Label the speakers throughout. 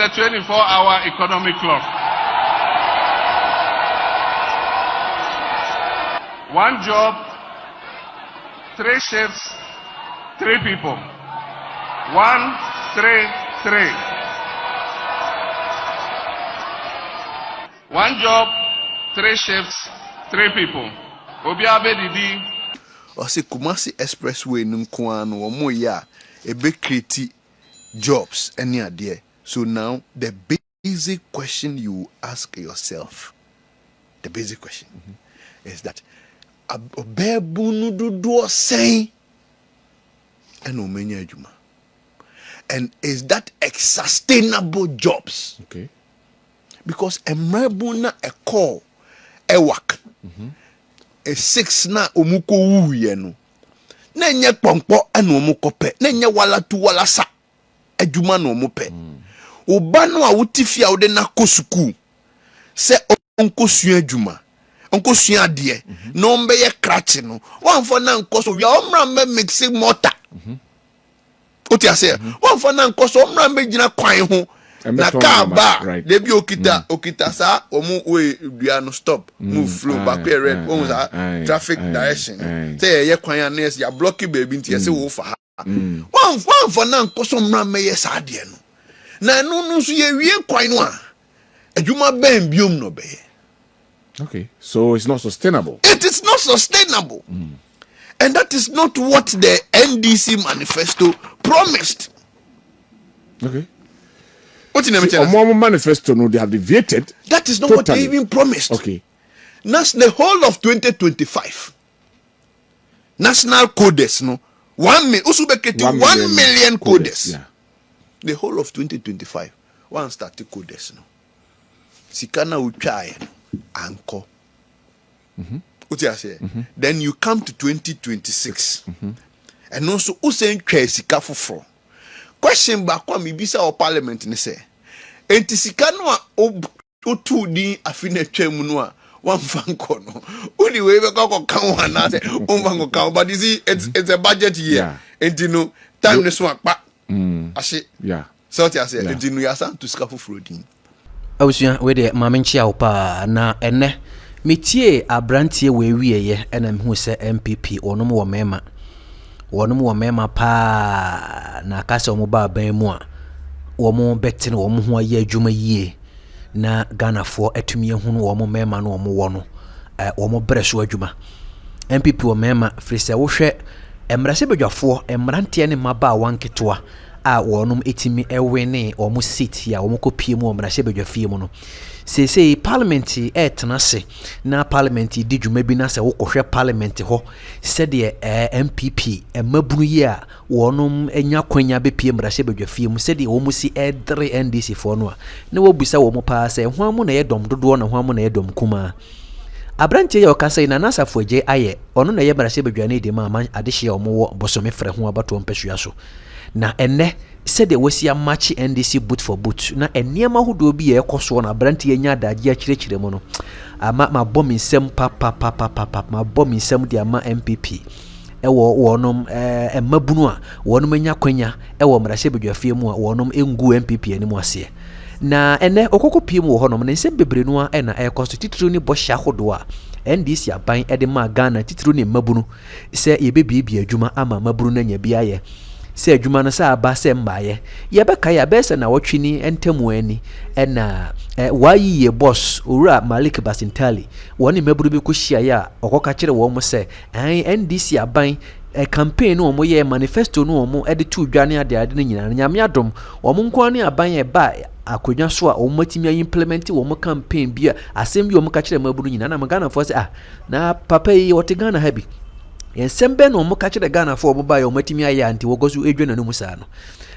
Speaker 1: a 24-hour economic clock. One job, 3 shifts, 3 people. 1, 3, 3. One job, 3 shifts, 3 people. Obiabe Didi.
Speaker 2: Ose Kumasi Expressway nunkuano omoya ebe create jobs any idea. So now the basic question you ask yourself, the basic question is that obebunu do say and omenya adwuma. And is that sustainable jobs?
Speaker 3: Okay.
Speaker 2: Because emrebuna a call a work. A 6 na omuko wuye no. Na nye kpompo ana omuko pe. Na nye wala tu wala sa. Adwuma no omupe. Oba no a wotifia wo de na kosuku. Se onko sua adwuma. Onko sua ade. No mbe ye krache no. Wanfo na nkoso wi omra mbe mix mortar. Oti ase. Wanfo na nkoso omra mbe gina kwan ho. Na car ba they be okita sa omu we dua no stop move flow back red on traffic direction say ye kwan anes ya block baby nti say wo fa one for na nkoso mra me ye sa de no na no so ye wie kwan no a adwuma ben biom no be.
Speaker 3: Okay, so it's not sustainable.
Speaker 2: It is not sustainable. And that is not what the NDC manifesto promised.
Speaker 3: Okay.
Speaker 2: What in the
Speaker 3: manifesto no, they have deviated.
Speaker 2: That is not
Speaker 3: totally.
Speaker 2: What they even promised.
Speaker 3: Okay.
Speaker 2: That's the whole of 2025. National codes no 1 million 1 million codes.
Speaker 3: Yeah.
Speaker 2: The whole of 2025. One started codes no. Sikana uchai anko. What you say? Then you come to 2026. And also usen twa sika foforo. Question back kwa mibisa o parliament ni se enti sika no a otu din afine twam no a wamfa nko no uni we be ko kan wana se wamfa nko kan but you see it's a budget year enti no time ne so akpa ashe so what you say enti no ya san to sika foforo din
Speaker 4: awusua we de mamenchia opa na enne metie abrantie we wieye ena mehu se NPP onom wo mema wonom wo mema pa na kasa omo ba ban mu a womo betene womo ho aye adwuma yie na Ghanafoɔ atumi ehunu womo mema no womo wo no womo breso adwuma NPP wo mema frese wo hwɛ emrase badwafoɔ emrante ne maba wanketoa a wonom etimi ewene womo seat ya womo kopie mu emrase badwafie mu no say parliament tenase na parliament di dwuma bi na se wo kohwe parliament ho se de MPP mabunu yi a wonom enya kwanya be pie mrahye badwafie mu se de wo mu si edre NDC fo no a na wo busa wo mu pa se ho amu na ye dom dodo na ho amu na ye dom kuma abrante ye okasa na nasafo je Ayeh ono na ye mrahye badwane de ma adehye wo mu wo bosome frɛ ho abato mpehua so na enne said the Wesia match NDC boot for boot. Na eniema who do be a coso na branty nya da gia chire mono. Ma bomb in sem papa ma bomb in sem dia ma MPP. Ewo wonom mabunu a wonom nya kwanya ewo mrahye bedwafie mu a wonom engu MPP ani mu ase. Na ene okoko piem wo honom ne nsem bebre no a na ekosto titru ni bo hya hodo a NDC aban ede ma Ghana titru ni mabunu se yebebie adwuma ama mabunu na nya biaye. Se adwuma no sa aba se mbaye ye beka ya bese na wotwini entemu ani na wayi ye boss owura Malik Basinatale woni maburu bi ko hia ya okoka kire wo mo se NDC aban campaign no mo ye manifesto no mo ede tu dwane ade no nyina nyame adom wo mo nko ani aban ye ba akodwa so a wo matimi implement wo mo campaign bia asem bi wo mo ka kire maburu nyina na Ghana for se na papa yi wote Ghana habi yensembe no mo ka kire Ghana for mo ba yo matimi aye anti wogozu edwana no musa no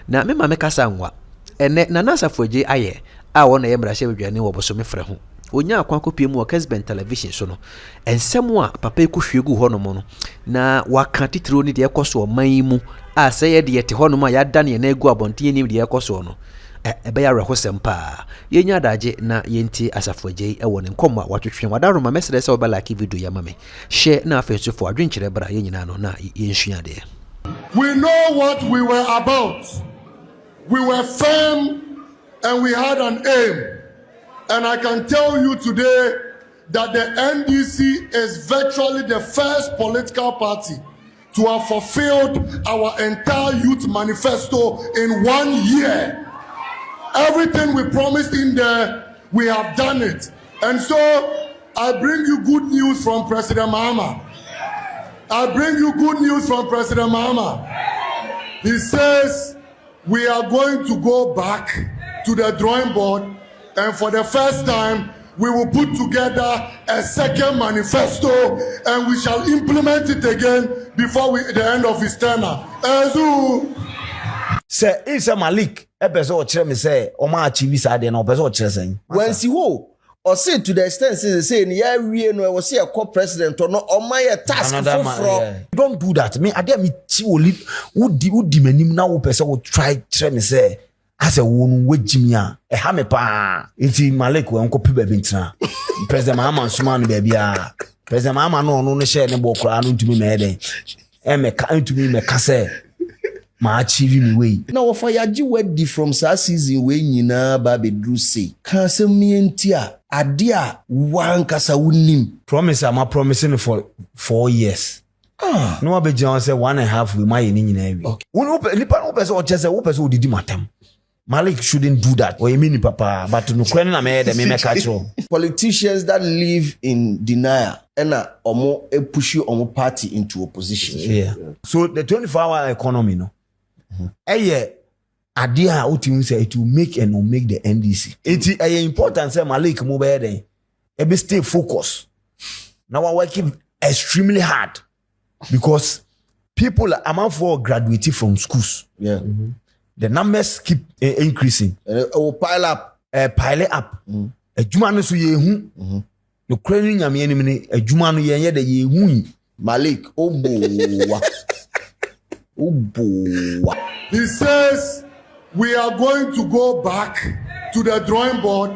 Speaker 4: na me ma me kasa nwa ene na nasafo je Ayeh a wona ye mrahye bedwane wo bosome frɛ ho onya akwa kopie mu Kesben television so no ensem a papa yi ko hwegu ho no mo no na waka titiro ni de ekoso man mu a sɛ ye de yete ho no ma ya dane na egu abonten ni de ekoso no ebe ya rehosem pa yenya daje na yenti asafoje e woni nkoma watwetwe wadaro ma mesere se oba like video ya mame share na afenso fo adwenkyere bra yenyina no na yenhua de.
Speaker 5: We know what we were about. We were firm and we had an aim. And I can tell you today that the NDC is virtually the first political party to have fulfilled our entire youth manifesto in 1 year. Everything we promised in there, we have done it. And so I bring you good news from President Mahama. I bring you good news from President Mahama. He says we are going to go back to the drawing board, and for the first time, we will put together a second manifesto, and we shall implement it again before the end of his tenure.
Speaker 6: Say, Isa Malik, episode me say, Oma achieve side and episode chasing.
Speaker 7: When see who or say to the extent say yeah we no was see a co-president or no on my task from.
Speaker 6: Don't do that. Me, I dare me would menim now who person will try me say as a woman with Jimmy a hame pa. It's Malik we uncle Pibe Bintra. President Mahama Suman baby. President Mahama no share ne bo kra no ntumi me den. E me ka ntumi me ka say ma achieve me way.
Speaker 7: Now for ya ji wedi from sa season we nyina ba be dru say. Kan se mienti a ade a wan kasa wonim.
Speaker 6: Promise am promising for 4 years. No be John say 1.5 we my ni nyina wi. Okay. Nipa no person o chese wo person odidi matam. Malik shouldn't do that. Or you mean papa but no kwen na me de me catch.
Speaker 7: Politicians that live in denial and omo push omo party into opposition.
Speaker 6: Yeah. So the 24-hour economy no. Ayeh idea uti say it will make and will make the NDC. It is important say Malik mo be den. E be stay focused. Now we're working extremely hard because people are for graduating from schools.
Speaker 7: Yeah.
Speaker 6: The numbers keep increasing.
Speaker 7: Will pile up.
Speaker 6: Pile up. Ejuma no so ye hu. No krani nyame anim ne ejuma no ye de ye hu.
Speaker 7: Malik obo.
Speaker 5: He says we are going to go back to the drawing board,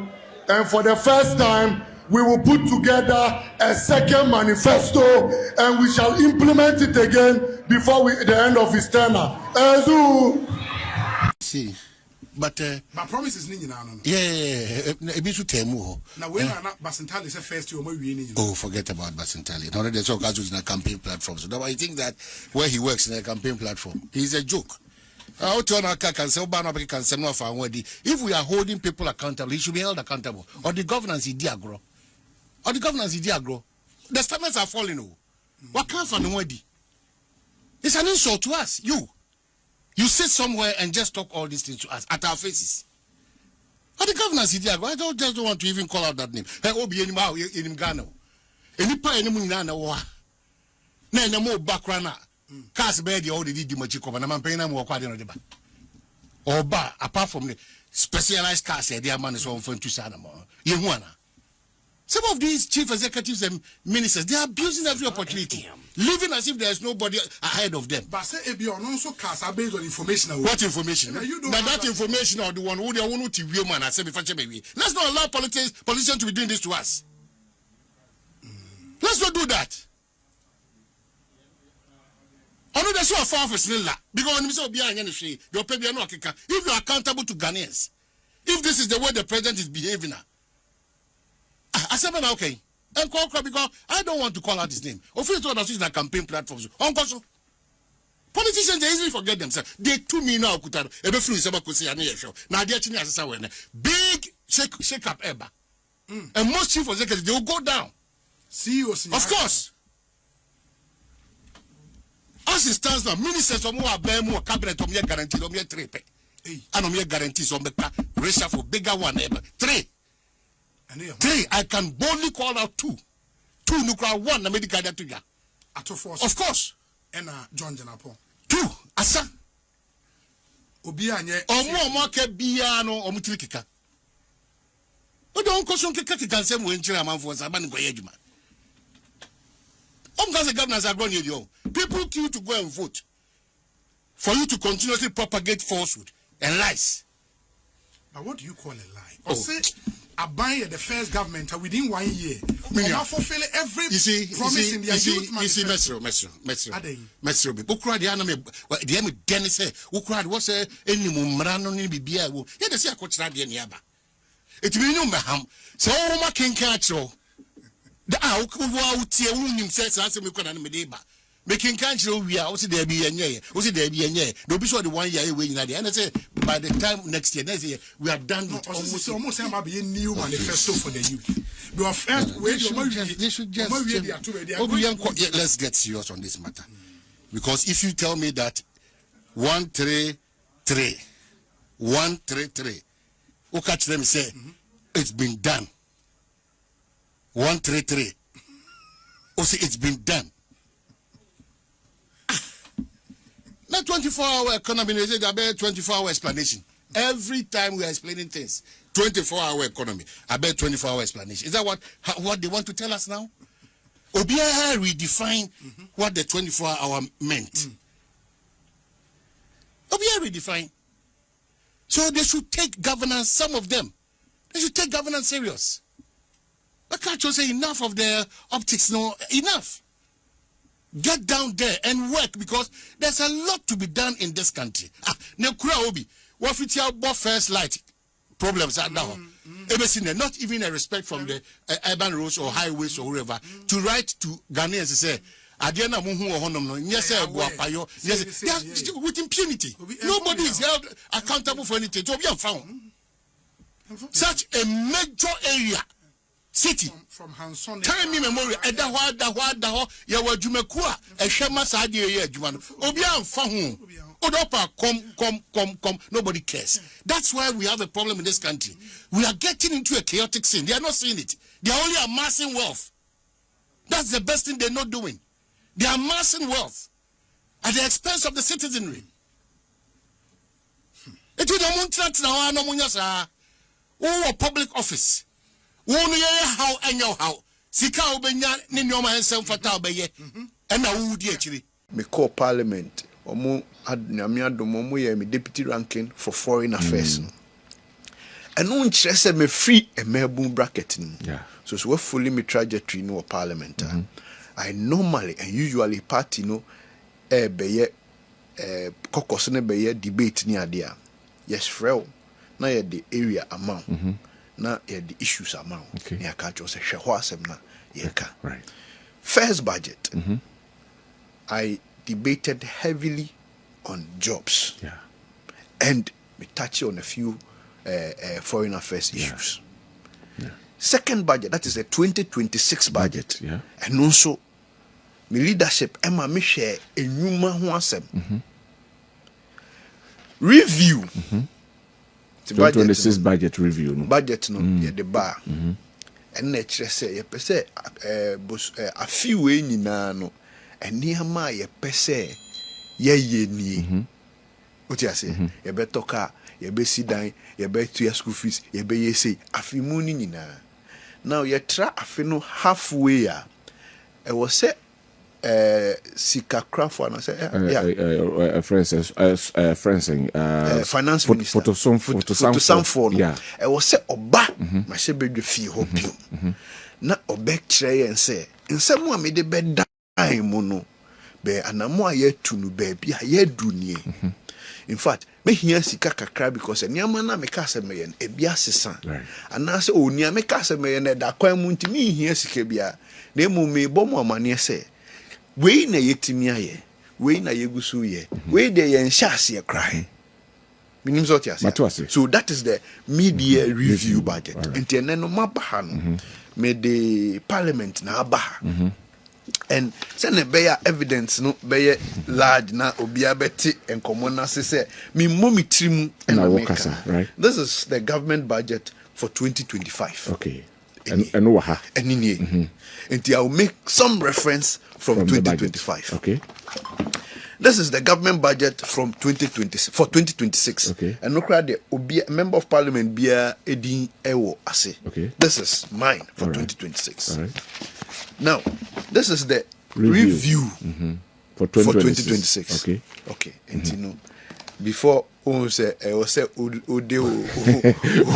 Speaker 5: and for the first time we will put together a second manifesto, and we shall implement it again before the end of his tenure.
Speaker 8: See, but
Speaker 9: promise is ninja no.
Speaker 8: Yeah, a bit to temu.
Speaker 9: Now when Basinatale is first you
Speaker 8: oh, forget about Basinatale. Now there's all kinds of campaign platforms. So I think that where he works in a campaign platform, he's a joke. If we are holding people accountable, he should be held accountable. Or the governance is diagro. The standards are falling. What can't find the It's an insult to us. You sit somewhere and just talk all these things to us at our faces. Or the governance is diagro. I just don't want to even call out that name. In Ghana. Any pie any money na na more background. Cast bed all the Dimachiko and I'm paying them work on the deba. Or bar apart from the specialized cars, their man is on for 2 Sanamo. Some of these chief executives and ministers, they are abusing every opportunity, living as if there is nobody ahead of them.
Speaker 9: But say Ebion also cars are based on information.
Speaker 8: What information? Now that information or the one who they want to view man. I say let's not allow politicians to be doing this to us. Let's not do that. Ono de so far for snilla because when say obi anya ne hwe the opebia no okeka if you are accountable to Ghanaians, if this is the way the president is behaving now, I said okay and call because I don't want to call out his name. Officially to use the campaign platforms onkoso politicians they easily forget themselves. They 2 million now kutaro ebe fru seba kosi anya ehwe na ade achi ni asesa we na big shake up eba and most chief executives they will go down.
Speaker 9: CEOs
Speaker 8: of course. As it stands now, ministers of more more cabinet of guarantee of 3 pay. And of guarantees on the ratio for bigger one ever. 3. 3. I can boldly call out 2. 2 nuclear 1 the medical to ya. Of course.
Speaker 9: And John Janapo.
Speaker 8: 2. Asa.
Speaker 9: Obianye.
Speaker 8: Or more ke biano or mutilika. But don't question can say when chairman for Saban Goyejuma. Because the governors are going you. People queue to go and vote for you to continuously propagate falsehood and lies.
Speaker 9: But what do you call a lie? Or say Aban the first government within 1 year.
Speaker 8: Minya.
Speaker 9: Fulfill every
Speaker 8: promise
Speaker 9: in their youth
Speaker 8: Metro. Metro. Ukra de aname de me den say ukra de was any mumra no ni bibia wo. Ye de say akotra de ne aba. Etimi no mbaham. So wo ma kenkan akro. Da a wo tie wo nim say say me kwada no me de ba. Making country we are also there be any, also there be any. Don't be sure the 1 year away in the and I say by the time next year, we are done with
Speaker 9: almost a new manifesto for the youth. You are first
Speaker 8: they should just let's get serious on this matter. Because if you tell me that 133, who catch them say it's been done. 133. Oh, say it's been done. Not 24-hour economy, they say about 24-hour explanation. Every time we are explaining things, 24-hour economy, I bet 24-hour explanation. Is that what they want to tell us now? Obia redefine what the 24-hour meant. Obia redefine. So they should take governance, some of them, they should take governance serious. I can't just say enough of their optics, no, enough. Get down there and work because there's a lot to be done in this country. Nekura obi, what if you have first light problems are now? Not even a respect from the urban roads or highways or wherever to write to Ghanaians to say, Adiana muhu ohonom no yes yes with impunity. Nobody is held accountable for anything. To be found such a major area. City
Speaker 9: from Hanson
Speaker 8: time memorial edaho ya wadwumakua ehwema saade ye adwuma no obi amfa ho odopa come nobody cares. That's why we have a problem in this country. We are getting into a chaotic scene. They are not seeing it. They are only amassing wealth. That's the best thing they're not doing. They are amassing wealth at the expense of the citizenry. It will no munya sa public office. How and your how. Sika obenya ni nyoma ensem fata obeye. And na wudi achiri.
Speaker 2: Me call parliament. Omo adnyame adom omo ye me deputy ranking for foreign affairs. And no nkyere se me free a mebun bracket ni.
Speaker 3: Yeah.
Speaker 2: So we fully me trajectory no parliament. I normally and usually party no beye kokos ne beye debate ni adea. Yes, frel. Na ye the area amount. Na the issues amount.
Speaker 3: Okay.
Speaker 2: Ya ka cho se hwe asem na ye ka.
Speaker 3: Right.
Speaker 2: First budget. I debated heavily on jobs.
Speaker 3: Yeah.
Speaker 2: And we touched on a few foreign affairs issues.
Speaker 3: Yeah.
Speaker 2: Second budget, that is the 2026 budget.
Speaker 3: Yeah.
Speaker 2: And also, my leadership, Emma me share a new review.
Speaker 3: 2026 budget review. No?
Speaker 2: Budget no, yeah, the bar. And nature say, ye pese a few way nyina no, and near my ye pese ye ni. What you say? Ye be toka, ye be sit down, ye be to your school fees, ye be ye say, a few money nyina. Now ye try a few halfway. I was say, Sika Craft and I say, finance minister Atonsuom for
Speaker 3: yeah.
Speaker 2: I was say oba my say be fee hope you na obek try and say in some one me de be dan mu no be anamo aye tu no be bia ye du nie in fact me hia sika kakra because niam na me ka se me yen e bia sesa ana say o niam me ka se me yen da kwan mu ntimi hia sika bia na emu me bo mo amane say we na yetimi aye we na yegusu ye we de yen hya ye cry minim so tia so that is the media review budget enti ene no mabaha no me the parliament na abaha and send be evidence no be large na obia beti enkomo na se me momi trimu na make
Speaker 3: right.
Speaker 2: This is the government budget for 2025.
Speaker 3: Okay. And waha
Speaker 2: and I will make some reference from 2025.
Speaker 3: Okay.
Speaker 2: This is the government budget from 2026.
Speaker 3: Okay.
Speaker 2: And no crowd the member of parliament bia edin ewo ase.
Speaker 3: Okay.
Speaker 2: This is mine for 2026.
Speaker 3: All right.
Speaker 2: Now, this is the review
Speaker 3: for 2026.
Speaker 2: For 2026.
Speaker 3: Okay.
Speaker 2: Okay. And you know, before who say ode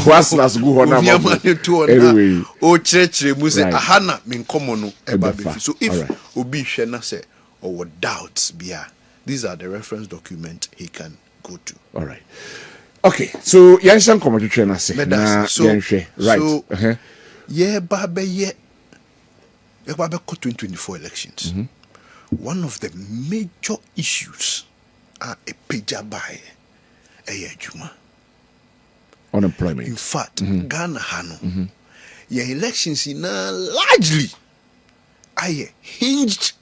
Speaker 3: What's last go on
Speaker 2: anyway o church mu say
Speaker 3: Right.
Speaker 2: ahana me nkomo no eba
Speaker 3: Ebefa.
Speaker 2: be so if
Speaker 3: Alright.
Speaker 2: obi hwe na say or doubts bia, these are the reference documents he can go to.
Speaker 3: All right. Okay, so Yanshan come to train us.
Speaker 2: Medasi. So,
Speaker 3: Right.
Speaker 2: so
Speaker 3: Uh-huh.
Speaker 2: yeah, babe, 2024 elections. One of the major issues are a pejabai, juma.
Speaker 3: Unemployment.
Speaker 2: In fact, Ghana Hano, your elections in largely hinged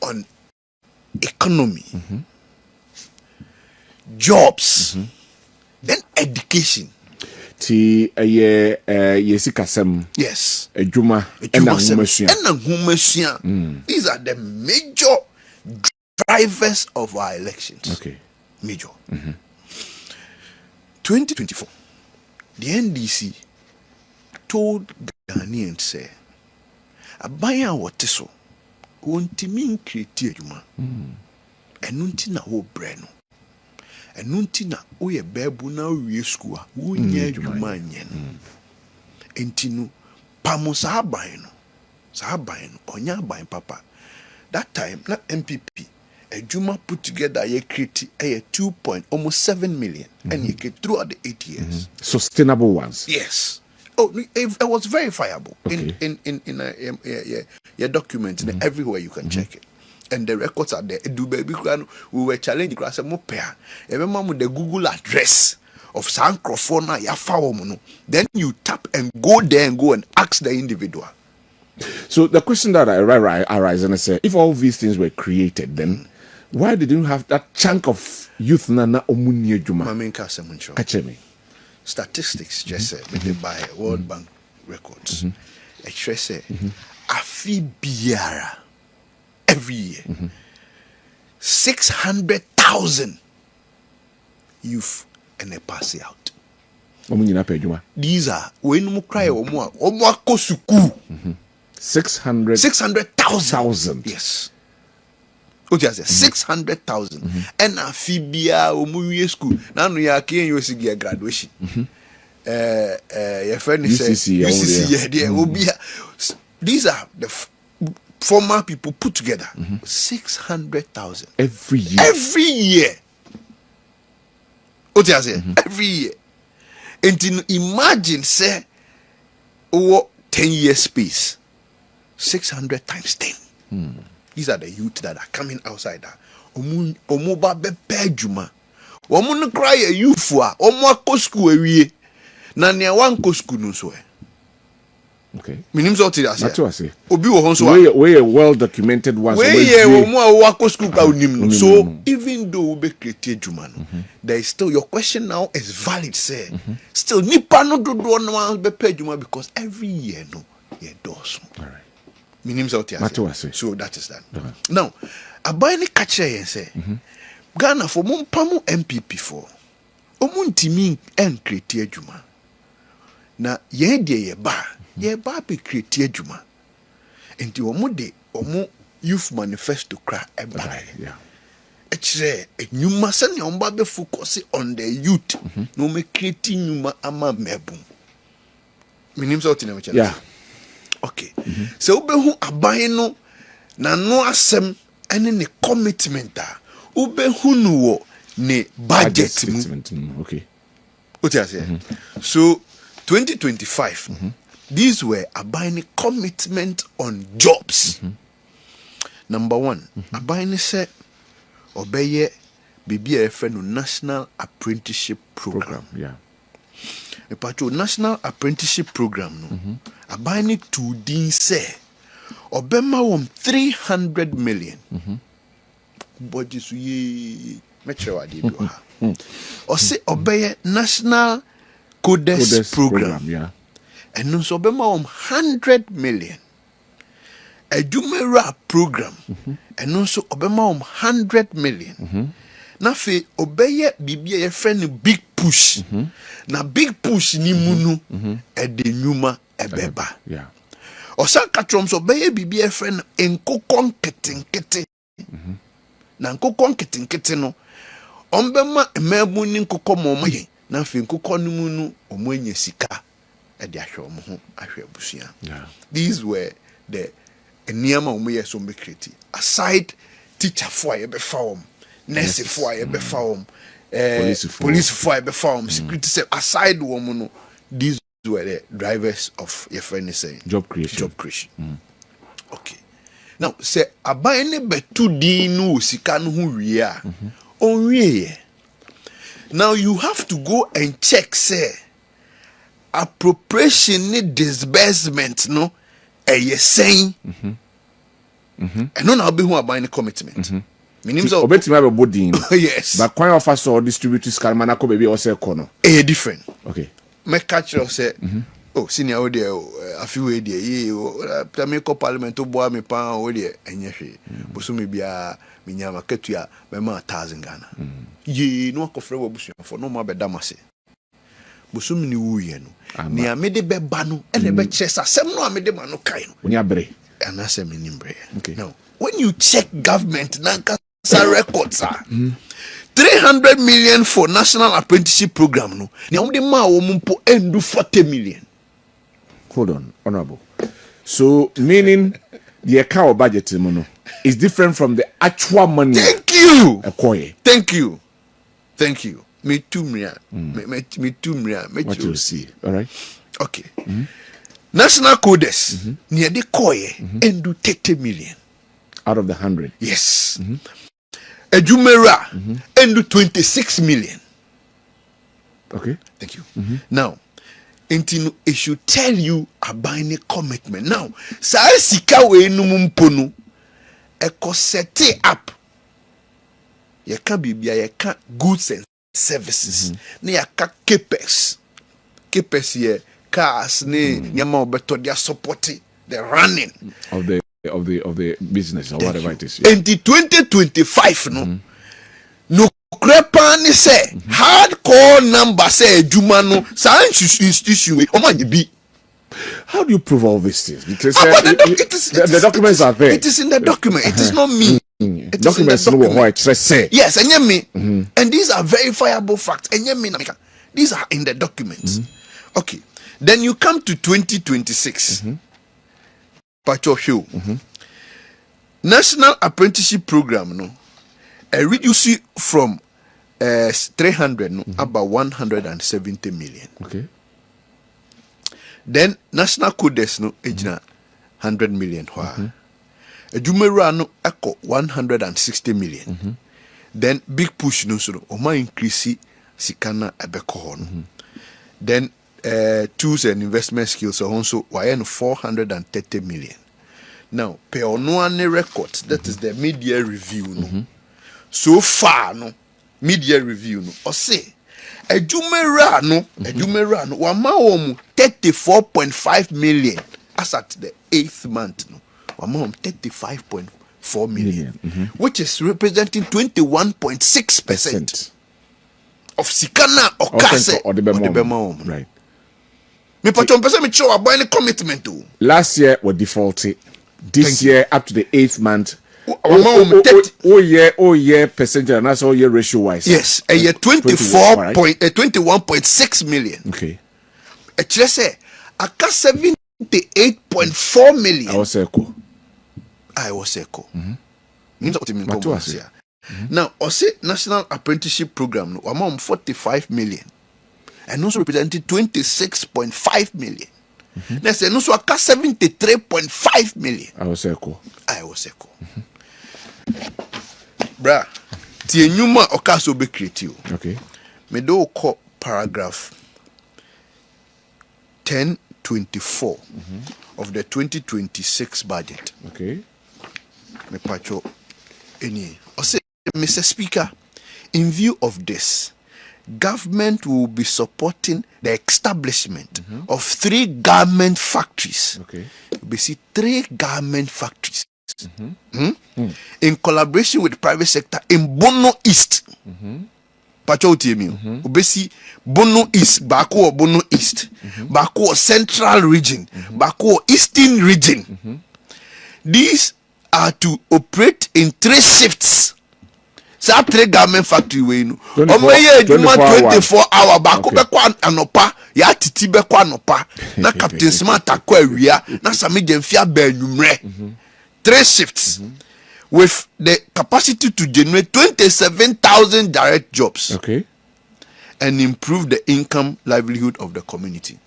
Speaker 2: on economy, jobs, then education.
Speaker 3: Ti yesikasem.
Speaker 2: Yes.
Speaker 3: Ejuma
Speaker 2: Humasian. These are the major drivers of our elections.
Speaker 3: Okay.
Speaker 2: Major. 2024, the NDC told Ghanaians, say, Abaya Watiso, won't mean create juma. And nuntina ho breno. And nuntina oye bebuna we school, who nye juma nyen. Entinu, pamo sahabaino, onya bain papa. That time, not NPP. A Juma put together a create a 2.7 million and you get throughout the 8 years.
Speaker 3: Sustainable ones.
Speaker 2: Yes. Oh, it was verifiable
Speaker 3: Okay.
Speaker 2: in your documents everywhere you can check it. And the records are there. Do baby we were challenging class mo pair. Remember the Google address of Sankrofona Yafawomono. Then you tap and go there and go and ask the individual.
Speaker 3: So the question that arises and I say, if all these things were created, then why didn't you have that chunk of youth na omunye juma? Kachemi.
Speaker 2: Statistics just said by World Bank records. A say afi biara every year 600,000 youth and they pass out. These are when you cry omo suku 600,000. Yes. O just 600,000. And amphibia omu school. Now no ya can you see graduation. Your friend is UCC there. These are the former people put together. 600,000
Speaker 3: every year.
Speaker 2: Every year. O just every year. And imagine say over 10 years space. 600 times 10. These are the youth that are coming outside. Omuba bepe juma. Omu no cry a youth wa. Omu ako school ewie. Na ne wan ko school no so.
Speaker 3: Okay.
Speaker 2: Minim so ti ase. Obi wo hon so.
Speaker 3: We well documented ones.
Speaker 2: We omu ako school ka unim no. So even though we create juma no, there is still your question now is valid say. Still nipa no dodo no wan bepe juma because every year no ye does. All right. So that is that. Now, Abayani Kache say Ghana for Mumpamu NPP for Omuntimi and create juma. Na ye ba be create juma. And you omude omu youth manifesto cry eba.
Speaker 3: Yeah.
Speaker 2: It's a you must be focus on the youth. No me creating yuma ama mebum. Minim so tina mecha.
Speaker 3: Yeah.
Speaker 2: Okay. So ubehu abaye no na no asem ene ne commitment a ubehu no wo ne budget mu.
Speaker 3: Okay.
Speaker 2: What you say? So 2025 these were abaye commitment on jobs. Number 1, abaye say obeye bibi a friend National Apprenticeship Program.
Speaker 3: Yeah.
Speaker 2: A National Apprenticeship Program no. Abayani to din say obema wom 300 million. Budget so ye metro ade do ha. O say obeye National Codes Program.
Speaker 3: Yeah.
Speaker 2: And no so obema wom 100 million. Ejumera program. And no so obema wom 100 million. Na fe obeye bibia ye friend big push. Na big push ni munu e de nyuma ebeba.
Speaker 3: Yeah.
Speaker 2: Osa katrom so obeye bibia friend enkokon ketenkete. Na nkokon ketenkete no ombema emebu ni nkokɔ ma ɔmo yɛ na afei nkokɔ no mu no ɔmo anya sika ɛde ahwɛ ɔmo ho ahwɛ abusua. These were the nneɛma ɔmo yɛ so ɔmo create aside teacher for a yɛbɛfa wɔm, nurse for a yɛbɛfa wɔm, police for a yɛbɛfa wɔm, security set aside wɔm no. These were the drivers of your friend is saying
Speaker 3: job creation.
Speaker 2: Okay. Now say aban ne betu din no sika no ho wie a onwie. Now you have to go and check say appropriation ne disbursement no eye saying and no na be who aban ne commitment. Meaning so
Speaker 3: obetimi abebo din.
Speaker 2: Yes.
Speaker 3: But kwan offer so distribute sika man akọ baby o say kọ no.
Speaker 2: Different.
Speaker 3: Okay.
Speaker 2: Me catch you say oh senior o there afiwe there ye o me ko parliament to boa me pan o there enye hwe boso me bia me nyama katua me ma 1000 Ghana ye no akofre wo busuafo no ma beda mase boso me ni wuye no ni amede beba no ene be kire asem no amede ma no kai no
Speaker 3: oni abre
Speaker 2: ana se me nimbre.
Speaker 3: Okay.
Speaker 2: Now when you check government nanka records are 300 million for national apprenticeship program no ni amde ma wo mpo endu 40 million.
Speaker 3: Hold on, honorable. So meaning the account budget no is different from the actual money.
Speaker 2: Thank you.
Speaker 3: Acquire.
Speaker 2: Thank you. Thank you. Me too mria. Me too mria. Me
Speaker 3: What you see. All right.
Speaker 2: Okay. National codes near the koye endu 30 million
Speaker 3: Out of the 100.
Speaker 2: yes. Ejumera endu 26 million.
Speaker 3: Okay.
Speaker 2: Thank you. Now Intino, it should tell you about any commitment. Now, sa sika we numumpo no, eko set it up. You can be you can goods and services. Ne ya ka capex. Capex ye cars ne nyama obeto dia support the running
Speaker 3: of the business or whatever it is.
Speaker 2: In the 2025 no Krepa ni say hardcore number say Jumano science institution o man be.
Speaker 3: How do you prove all these things? Because
Speaker 2: the
Speaker 3: documents are there.
Speaker 2: It is in the document. It is not me. It
Speaker 3: Documents
Speaker 2: is in the document.
Speaker 3: say.
Speaker 2: Yes, and me. And these are verifiable facts. And me, these are in the documents. Okay. Then you come to 2026. Pacho show. National Apprenticeship Program no. Reduce from 300 no, about 170 million.
Speaker 3: Okay.
Speaker 2: Then National Codes no ejina 100 million Ejumera no echo 160 million. Then big push no so oma increase sikana ebeko no. Then tools and investment skills so also why 430 million. Now per ono records that is the media review no. So far no media review no or say ejumera no wa ma wo mu 34.5 million as at the 8th month no wa ma 35.4 million which is representing 21.6% of sikana okase
Speaker 3: or the bema. Right.
Speaker 2: Me pacho mpese me show about any commitment to
Speaker 3: last year was defaulted. This year up to the 8th month. Yeah, percentage and that's all year ratio wise.
Speaker 2: Yes, a year 21.6 million.
Speaker 3: Okay.
Speaker 2: A say a 78.4 million.
Speaker 3: I was echo.
Speaker 2: Means what you mean? Now, I say National Apprenticeship Program, no, amount 45 million, and also representing 26.5 million. Let's say no, so a 73.5 million.
Speaker 3: I was echo.
Speaker 2: Bra, tie nyuma okaso be creative.
Speaker 3: Okay.
Speaker 2: Me do call paragraph 1024 of the 2026 budget.
Speaker 3: Okay.
Speaker 2: Me pacho any. I say, Mr. Speaker, in view of this, government will be supporting the establishment of 3 garment factories.
Speaker 3: Okay.
Speaker 2: We see 3 garment factories. In collaboration with the private sector in Bono East. Pacho utiemi. Obesi Bono East, Bako Bono East, Bako Central Region, Bako Eastern Region. These are to operate in 3 shifts. Say 3 garment factory we no.
Speaker 3: 24
Speaker 2: Omeye juma 24 hour baako
Speaker 3: Okay.
Speaker 2: be kwa anopa, ya titi be kwa anopa. Na Captain Smart akwa awia, na Sami Jemfia be anwumre. 3 shifts. With the capacity to generate 27,000 direct jobs.
Speaker 3: Okay.
Speaker 2: And improve the income livelihood of the community.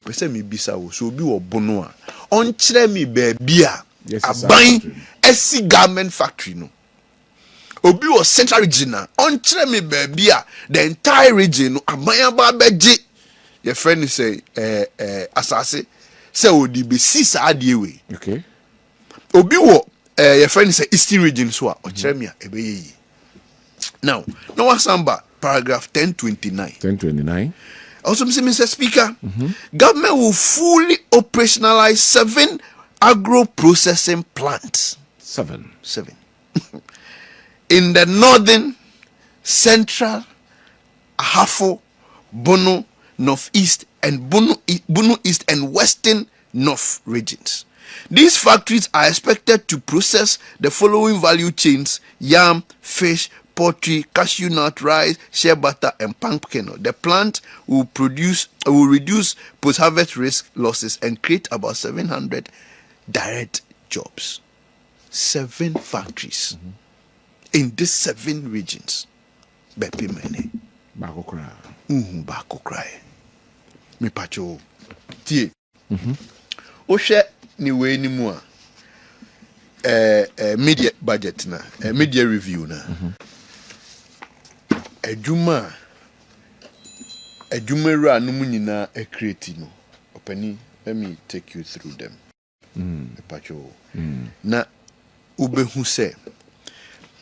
Speaker 2: Pese mi bisa wo so bi wo bono a on kire mi baby a aban esi garment factory no. Obi wo central region a on kire mi baby a the entire region no aban aba beje. Your friend say asase say odi be si sa ade we.
Speaker 3: Okay.
Speaker 2: Obi wo your friend say eastern region so a o kire mi a ebe yi. Now, no wasamba paragraph 1029.
Speaker 3: 1029.
Speaker 2: Also, Mr. Speaker, government will fully operationalize 7 agro-processing plants.
Speaker 3: 7.
Speaker 2: In the northern, central, Ahafo, Bono, northeast, and Bono East and western north regions. These factories are expected to process the following value chains: yam, fish, poultry, cashew nut, rice, shea butter, and palm kernel. The plant will reduce post-harvest risk losses and create about 700 direct jobs. 7 factories in these 7 regions. Bepi mene. Bako cry. Me pacho. Tie. Oshe ni we ni mua. Media budget na. Media review na. Ejuma ra no mu nyina create no. Opani, let me take you through them. Pacho. Na ubehu se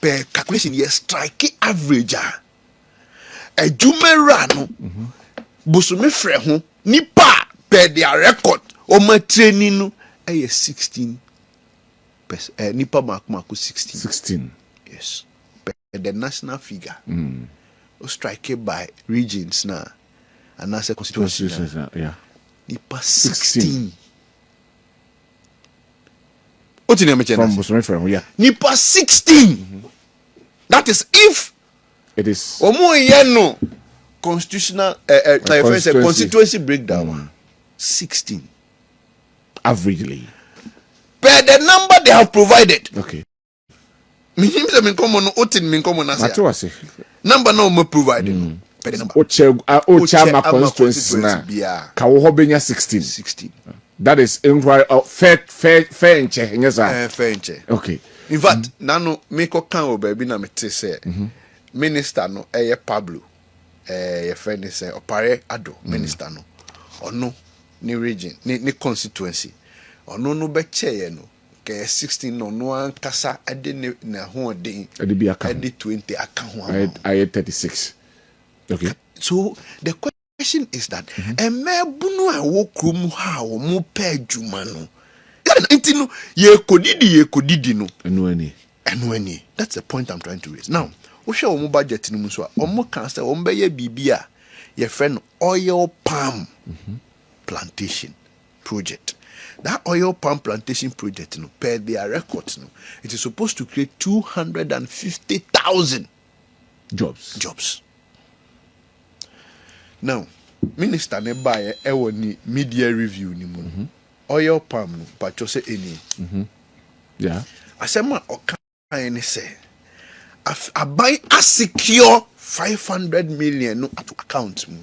Speaker 2: per calculation ye strike average ejuma ra no busumi frɛ ho nipa per their record o ma training no 16 nipa mako 16. Yes, per the national figure. Strike by regions na and as a constituency
Speaker 3: yeah.
Speaker 2: Nipa 16. What in your
Speaker 3: From Busumi, yeah.
Speaker 2: Nipa 16. That is if
Speaker 3: it is
Speaker 2: omo yeno constitutional constituency breakdown. 16
Speaker 3: averagely
Speaker 2: per the number they have provided.
Speaker 3: Okay.
Speaker 2: Minim se min komo no otin min komo na se. Number no mo provided. Per the number.
Speaker 3: Ocha ma constituency na. Ka wo ho benya 16. That is inquiry fair nche nyesa.
Speaker 2: Fair nche.
Speaker 3: Okay.
Speaker 2: In fact, nano me ko kan o baby na me te say minister no Pablo your friend is Opare Ado minister no ono ni region ni constituency ono no be chair no ke 16 no no ankasa ade na ho den
Speaker 3: ade bi aka
Speaker 2: ade 20 aka ho
Speaker 3: I 36. Okay.
Speaker 2: So the question is that emebunu a wo krom ha wo mo pa adwuma no nti no ye kodidi no
Speaker 3: enu
Speaker 2: ani. That's the point I'm trying to raise. Now we show omo budget no so omo kan say omo be ye bibia your friend oil palm plantation project. That oil palm plantation project no per their records no it is supposed to create 250,000 jobs. Now minister ne buy ni media review ni mu oil palm no pacho say any
Speaker 3: yeah
Speaker 2: asema okan ni say I buy a secure 500 million no at account mu.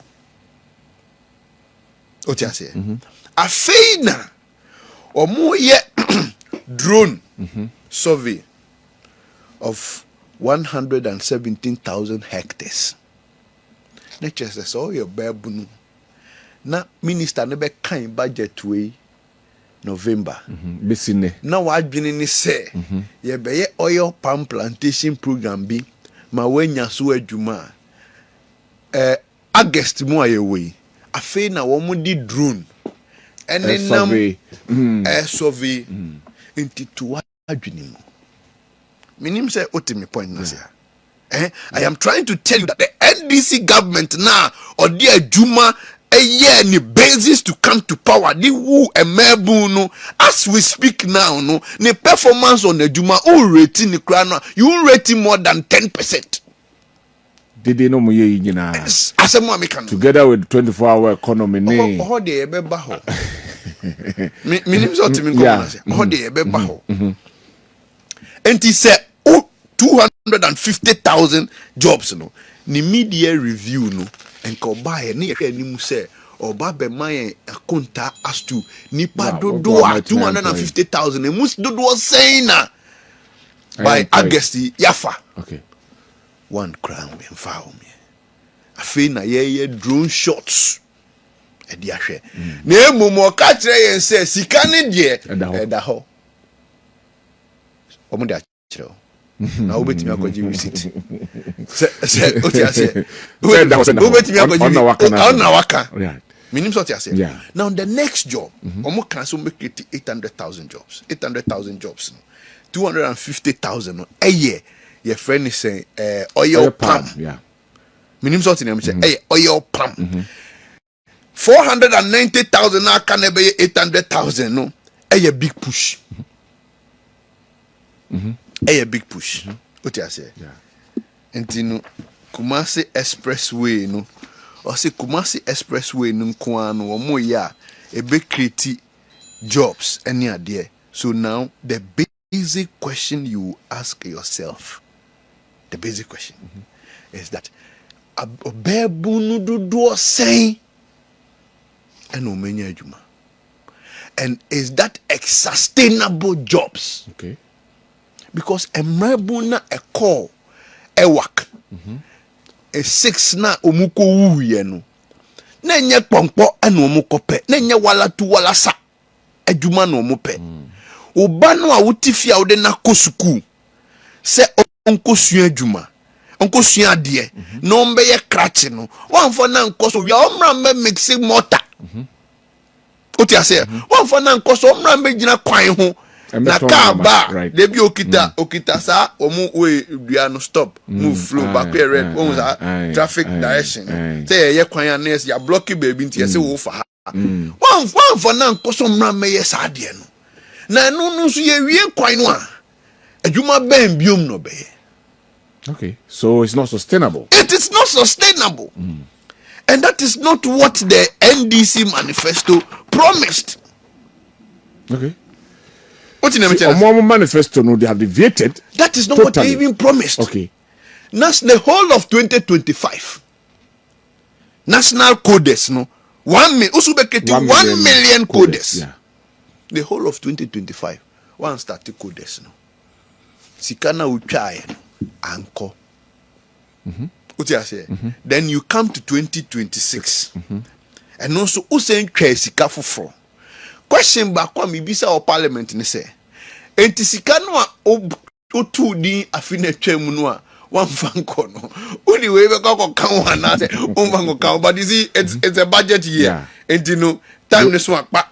Speaker 2: What you say? Afeina omo ye drone survey of 117,000 hectares. Nature says all your babunu. Na minister ne be kan budget way November.
Speaker 3: Besine.
Speaker 2: Now what ni say ye be oil palm plantation program bi ma wanya so adwuma August mu ayewe afi na wo di drone ene nam survey into to adwini mu minim say otimi point na say I am trying to tell you that the NDC government now or the adwuma any basis to come to power. The woo a mebuno. As we speak now, no, the performance on the Juma, all rating the crown, you rating more than 10%.
Speaker 3: Did they know me? Together with 24-hour economy.
Speaker 2: Oh, they ebe baho. Minim so to me come. Oh, they ebe baho. And he said, 250,000 jobs, no. Ni media review, no. And ko buy ni mu say oba be my akunta as to nipa dodo 250,000 e mus dodo saying na by August yafa.
Speaker 3: Okay.
Speaker 2: One crown be foul me. Afi na ye drone shots. E di ahwe. Na emumo ka kire yen say sika ne de eda ho. Omo de akire. Na obetimi akwaji receipt. Se oti ase. Obetimi akwaji na waka.
Speaker 3: Right.
Speaker 2: Minim so oti ase.
Speaker 3: Yeah.
Speaker 2: Now the next job, omo can so make it 800,000 jobs. 800,000 jobs. 250,000 a year. Your friend is saying oil palm.
Speaker 3: Yeah.
Speaker 2: Minim so oti na me say oil palm. 490,000 na can be 800,000 no. A big push. A big push. What you say?
Speaker 3: Yeah.
Speaker 2: And you know, Kumasi Expressway, no, or say Kumasi Expressway, no, Kuano, or more, yeah, a big creative jobs, any idea. So now, the basic question you ask yourself, the basic question is that a babu no do say, and no many juma, and is that sustainable jobs?
Speaker 3: Okay.
Speaker 2: Because a mrebuna a call a work a 6 na omuko wuye no na nye kpompo ana omuko pe na nye wala tu wala sa adwuma na omupe oba no a wotifia wo de na kosuku se onko sua adwuma onko sua ade na ombe ye krache no wanfo na nkoso wi omra me mix mortar oti ase wanfo na nkoso omra me gina kwan ho na car ba they be okita sa omu we dua no stop move flow back red on traffic direction say ye kwan anes ya block baby nti say wo fa one for na nkoso mra me ye sa de no na no so ye wie kwan no a adwuma ben biom no be.
Speaker 3: Okay, so it's not sustainable.
Speaker 2: It is not sustainable. And that is not what the NDC manifesto promised.
Speaker 3: Okay.
Speaker 2: What in the
Speaker 3: manifesto? No, they have deviated.
Speaker 2: That is not
Speaker 3: totally.
Speaker 2: What they even promised.
Speaker 3: Okay.
Speaker 2: That's the whole of 2025. National codes, no. 1 million codes.
Speaker 3: Yeah.
Speaker 2: The whole of 2025. One started codes, no. Sikana uchaya, anko. What you say? Then you come to 2026. And also, who saying sika for? Question back kwa mibisa o parliament ni se enti sika no a otu din afine twam no a wamfanko no uni we be ko kan wana se wamfanko kan but you see it's a budget year enti no time no so akpa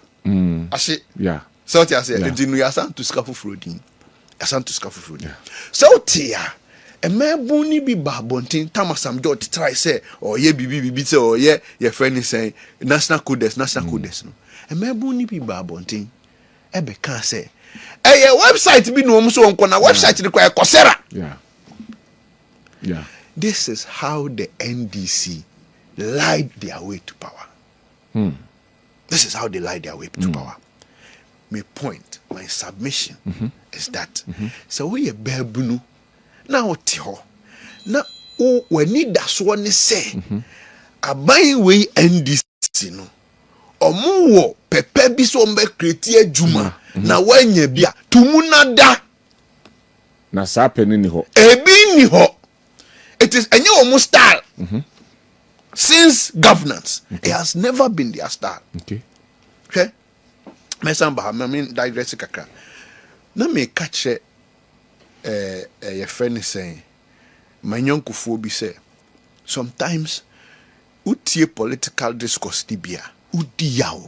Speaker 2: ase
Speaker 3: yeah
Speaker 2: so what you say enti no ya san to scafu frauding asan to scafu frauding so tia e mebu ni bi babontin tamasam jot try say or ye bibi say or ye your friend is saying national codes no emebu ni bi babontin ebe kan say website bi no so onko na website ni kwa ekosera.
Speaker 3: Yeah.
Speaker 2: This is how the NDC lied their way to power. This is how they lied their way to power. My point, my submission is that so we bebu no na oti ho na o wani da so ne say aban we NDC no omo wo pepe bi so mbe kreti adwuma na wanya bia tumu nada
Speaker 3: na sa peni ni ho
Speaker 2: ebi ni ho. It is enye omo style since governance. It has never been their style.
Speaker 3: Okay.
Speaker 2: Mesamba I mean digress kakra na me catch your friend is saying my yonkufo bi say sometimes utie political discourse dibia udi yaw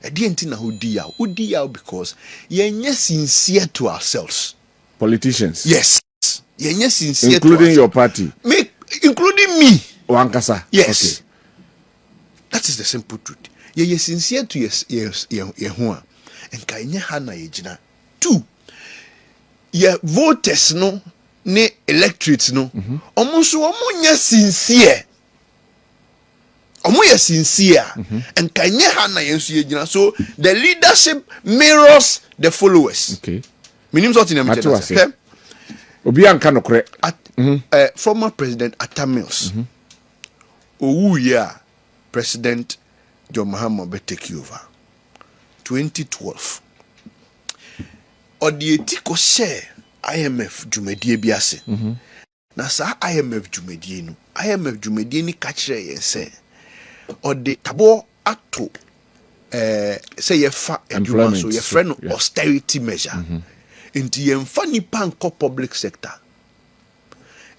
Speaker 2: enti na udi yaw because yenye sincere to ourselves.
Speaker 3: Politicians,
Speaker 2: yes, yenye sincere
Speaker 3: including
Speaker 2: to
Speaker 3: your party,
Speaker 2: including me
Speaker 3: Wankasa.
Speaker 2: yes. That is the simple truth. Ye sincere to yes ho a enka enye ha na ye gina. 2, ye voters no ne electorates no omo so omo nya sincere. Omo ye sincere enka enye ha na ye nso ye gina. So the leadership mirrors the followers.
Speaker 3: Okay.
Speaker 2: Minim sort in am
Speaker 3: okay. Obi anka no kore.
Speaker 2: Former President Atta Mills. Owu ya President John Mahama be take over. 2012. Odieti ko share IMF dwumadie bi ase. Na sa IMF dwumadie no, IMF dwumadie ni ka kire ye se odi tabo ato say ye fa adwuma so ye friend austerity measure. Inti ye mfa nipa nko public sector.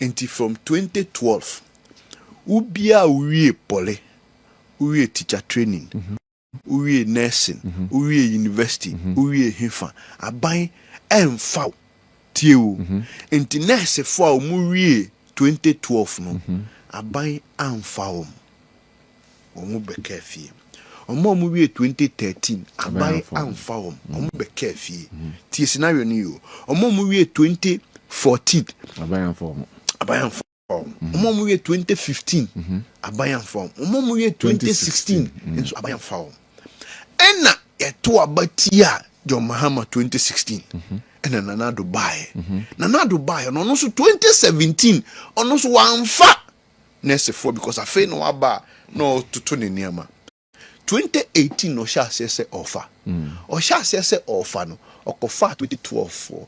Speaker 2: Inti from 2012 ubia uwie pole, uwie teacher training, uwie nursing, uwie university, uwie hifa, aban emfa tieu. Inti nurse fo a umuwie 2012 no, aban amfa omu beka fie. Omo muwie 2013, aban amfa omu beka fie. Tie scenario ni yo. Omo muwie 2014,
Speaker 3: aban amfa
Speaker 2: omo muwie 2015, aban amfa omo muwie 2016, enso aban amfa ena eto abatia John Mahama 2016. Ena Nana Dubai. Nana Dubai no so 2017 ono so wanfa nese for because afa no aba no tutu ne niama. 2018 no sha se offer. O sha se offer no okofa 2012 for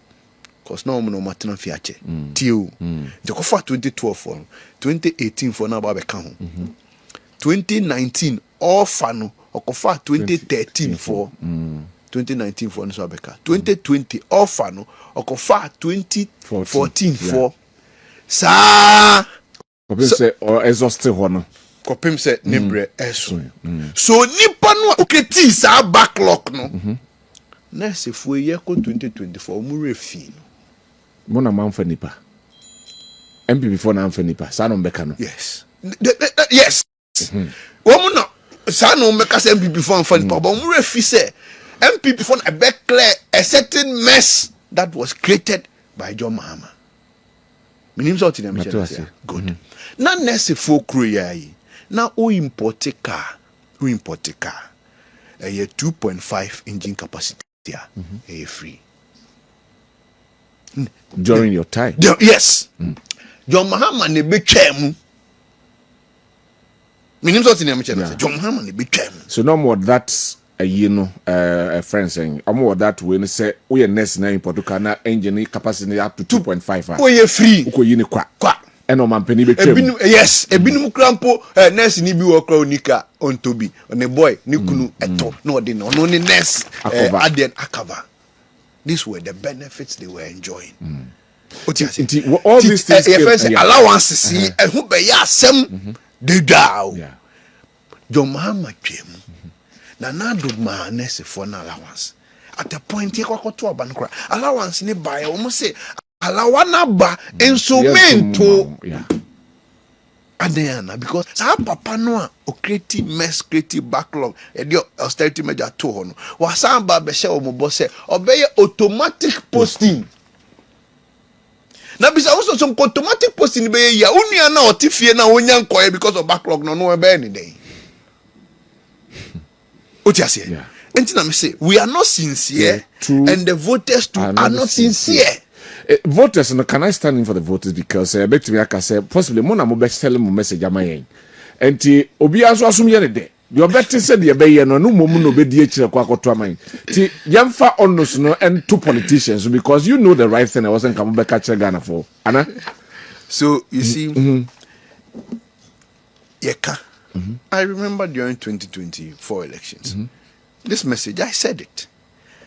Speaker 2: cause no no matena fiache. Tiu. The okofa 2012 for 2018 for na ba be ka ho. 2019 offer no okofa 2013 for 2019 for no so be ka. 2020 offer no okofa 2014 for sa
Speaker 3: Kopim se or exhausted ho no.
Speaker 2: Kopim se nebre eso. So nipa no oketi sa backlog no. Na se fu ye ko 2024 mu refi no.
Speaker 3: Mo na manfa nipa. NPP for na manfa nipa. Sa no mbeka no.
Speaker 2: Yes. Yes. Wo na sa no mbeka se NPP for manfa nipa, but mu refi se NPP for na be clear a certain mess that was created by John Mahama. Minim so them good. Na nese folk yayi. Na o import car. A 2.5 engine capacity. A free.
Speaker 3: During your time.
Speaker 2: Yes. John Mahama ne be twam. Minim so them John Mahama ne be twam.
Speaker 3: So no more that's a friend saying I'm more that when say we are next na import car na engine capacity up to 2.5.
Speaker 2: O ye free.
Speaker 3: Uko yini kwa. Eno mampeni be twam.
Speaker 2: Yes, ebinum krampo nurse ni bi wo kra onika ontobi. On boy ni kunu eto no de no ni nurse aden akava. These were the benefits they were enjoying.
Speaker 3: All these things
Speaker 2: allowances see who be ya asem de daw. John Mahama twam. Na do ma nurse for na allowance. At the point ye kwakoto abankra. Allowance ni buy o say alawana ba instrumento adena because sa papa no a o create mess create backlog e the austerity measure to ho no wasan ba be she o mo bo se obey automatic posting na bisa also some automatic posting be ya unia na otifie na onya nkoye because of backlog no e be any day otiase entina me say we are not sincere and the voters too are not sincere.
Speaker 3: Voters, no, can I stand in for the voters because bet to me I can say possibly mona mo be tell mo message am yen. Enti obi aso asum ye de. The better said the be no no mo no be die kire kwa akoto aman. Ti yamfa onus no and two politicians because you know the right thing I wasn't come back catch Ghana for. Anna.
Speaker 2: So you see Ayeka. I remember during 2024 elections. This message I said it.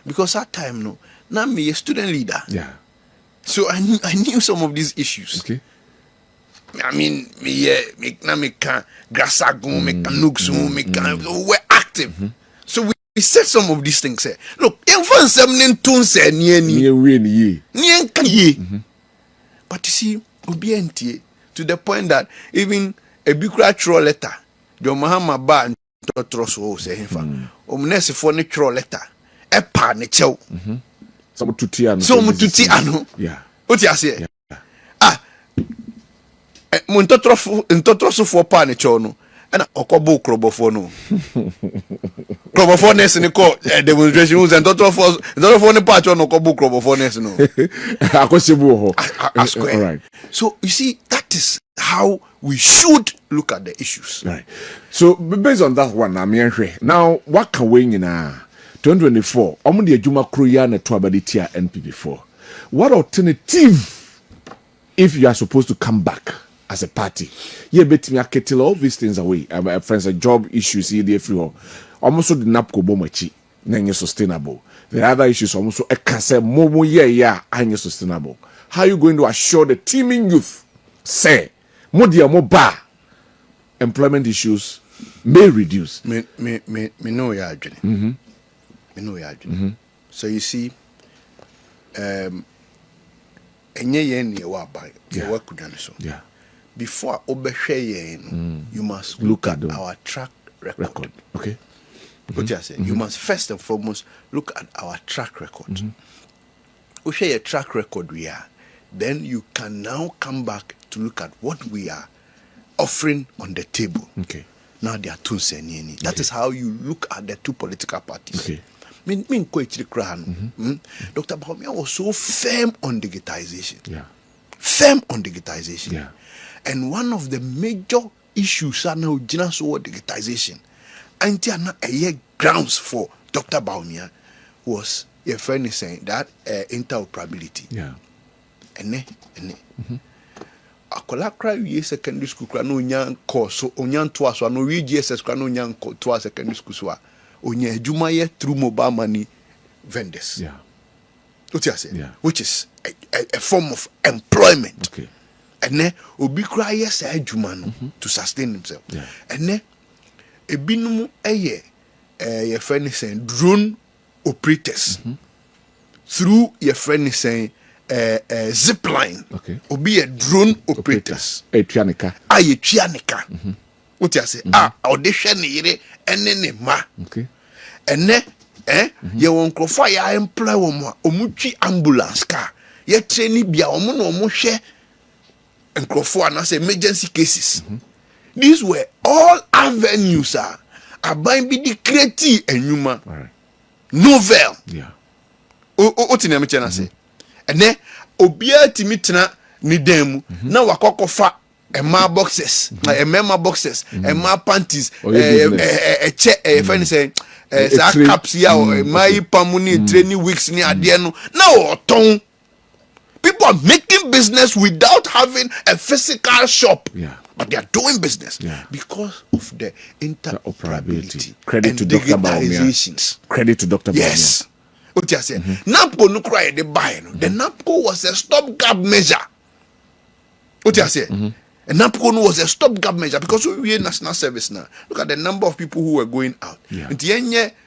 Speaker 2: Because at time no now me a student leader.
Speaker 3: Yeah.
Speaker 2: So I knew some of these issues.
Speaker 3: Okay.
Speaker 2: I mean, me can Grasago, me can Nuxu, me can we're active. So we said some of these things. Look, you find something to say but you see, to the point that even a big troll letter, John Mahama ban so say hefa nurse for ne tro letter e pa ne chew
Speaker 3: some tuti ano
Speaker 2: so mu tuti ano
Speaker 3: yeah
Speaker 2: oti ase mu ntotro so pa ne chew no na okobo krobofo no krobofo nurse ne ko demonstration who's ntotro ne pa chew no okobo krobofo nurse no
Speaker 3: akosibu ho
Speaker 2: all right. So you see, that is how we should look at the issues.
Speaker 3: Right. So based on that one, now what can we in 2024? I'm the Juma Kruya na Tuabaditia NPP for. What alternative if you are supposed to come back as a party? Yeah, bet me I kettle all these things away. Friends, a job issues here, everywhere. Almost the NAPCO bomachi, nanye sustainable. The other issues almost a cancer momo yeah, and sustainable. How are you going to assure the teeming youth, say, modia moba, employment issues may reduce?
Speaker 2: Me know your journey. Me know your journey. So you see, enye yen ye wa ba ye wa kudane so.
Speaker 3: Yeah.
Speaker 2: Before obehwe yen, you must look at our track record.
Speaker 3: Okay.
Speaker 2: What you say? You must first and foremost look at our track record. We share a track record we are. Then you can now come back to look at what we are offering on the table.
Speaker 3: Okay.
Speaker 2: Now they are two senini. That is how you look at the two political parties.
Speaker 3: Okay.
Speaker 2: Dr. Bahomia was so firm on digitization.
Speaker 3: Yeah.
Speaker 2: Firm on digitization.
Speaker 3: Yeah.
Speaker 2: And one of the major issues are now digitization. And Ayeh grounds for Dr. Bahomia was your friend is saying that interoperability.
Speaker 3: Yeah.
Speaker 2: Ene. Akola kra wie secondary school kra no nya course onya ntoa so no wie GSS kra no nya ntoa secondary school so a onya adwuma ye through mobile money vendors.
Speaker 3: Yeah.
Speaker 2: What you say?
Speaker 3: Yeah.
Speaker 2: Which is a form of employment.
Speaker 3: Okay.
Speaker 2: Ene obi kra ye sa adwuma no to sustain himself.
Speaker 3: Yeah.
Speaker 2: Ene ebinum eye your friend is saying drone operators. Through your friend is saying zip line.
Speaker 3: Okay.
Speaker 2: Obi a drone operators.
Speaker 3: Etuanika.
Speaker 2: Etuanika. What you say? Audition yere ene ne ma.
Speaker 3: Okay.
Speaker 2: Ene ye won krofo ya employ wo mo omutwi ambulance car. Ye train bia omo no omo hwe nkrofo anase emergency cases. These were all avenues aban bi di create enuma.
Speaker 3: All right.
Speaker 2: Novel.
Speaker 3: Yeah.
Speaker 2: O tinam chena say. Ene obia timi tena ni demu na wakokofa ema boxes, ema boxes, ema panties, che friend say sa caps ya my pamuni training weeks ni ade no na oton. People are making business without having a physical shop.
Speaker 3: Yeah.
Speaker 2: But they are doing business because of the interoperability.
Speaker 3: Credit to Dr.
Speaker 2: digitizations.
Speaker 3: Credit to Dr.
Speaker 2: Yes. What you say? NAPCO no cry the buy no. The NAPCO was a stopgap measure. What you say? And NAPCO no was a stopgap measure because we are national service now. Look at the number of people who were going out.
Speaker 3: Yeah.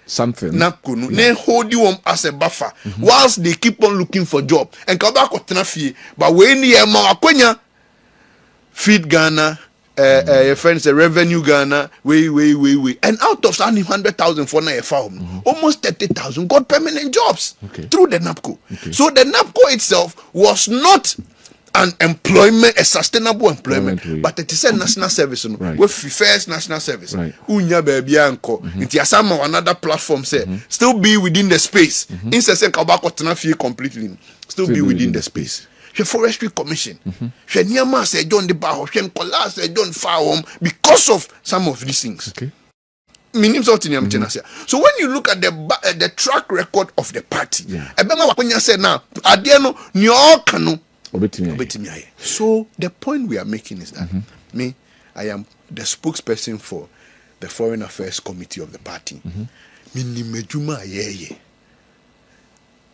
Speaker 3: Something.
Speaker 2: NAPCO no. They hold you as a buffer whilst they keep on looking for job. And come back with traffic. But when you are Feed Ghana, your friends, revenue Ghana, way. And out of 100,000 for na farm, almost 30,000 got permanent jobs through the NAPCO. Okay. So the NAPCO itself was not an employment, a sustainable employment, but it is a national service.
Speaker 3: Right.
Speaker 2: With first national service.
Speaker 3: Right.
Speaker 2: Unya baby anko. It is some another platform say still be within the space. Instead say kabako tena completely. Still be within the space. The Forestry Commission. She Niama said John the Baho, she Nkola said John Farham because of some of these things.
Speaker 3: Okay.
Speaker 2: So when you look at the track record of the party, Ebema said now, Adiano Nyokano. So the point we are making is that I am the spokesperson for the Foreign Affairs Committee of the party. Minimejuma Ayeh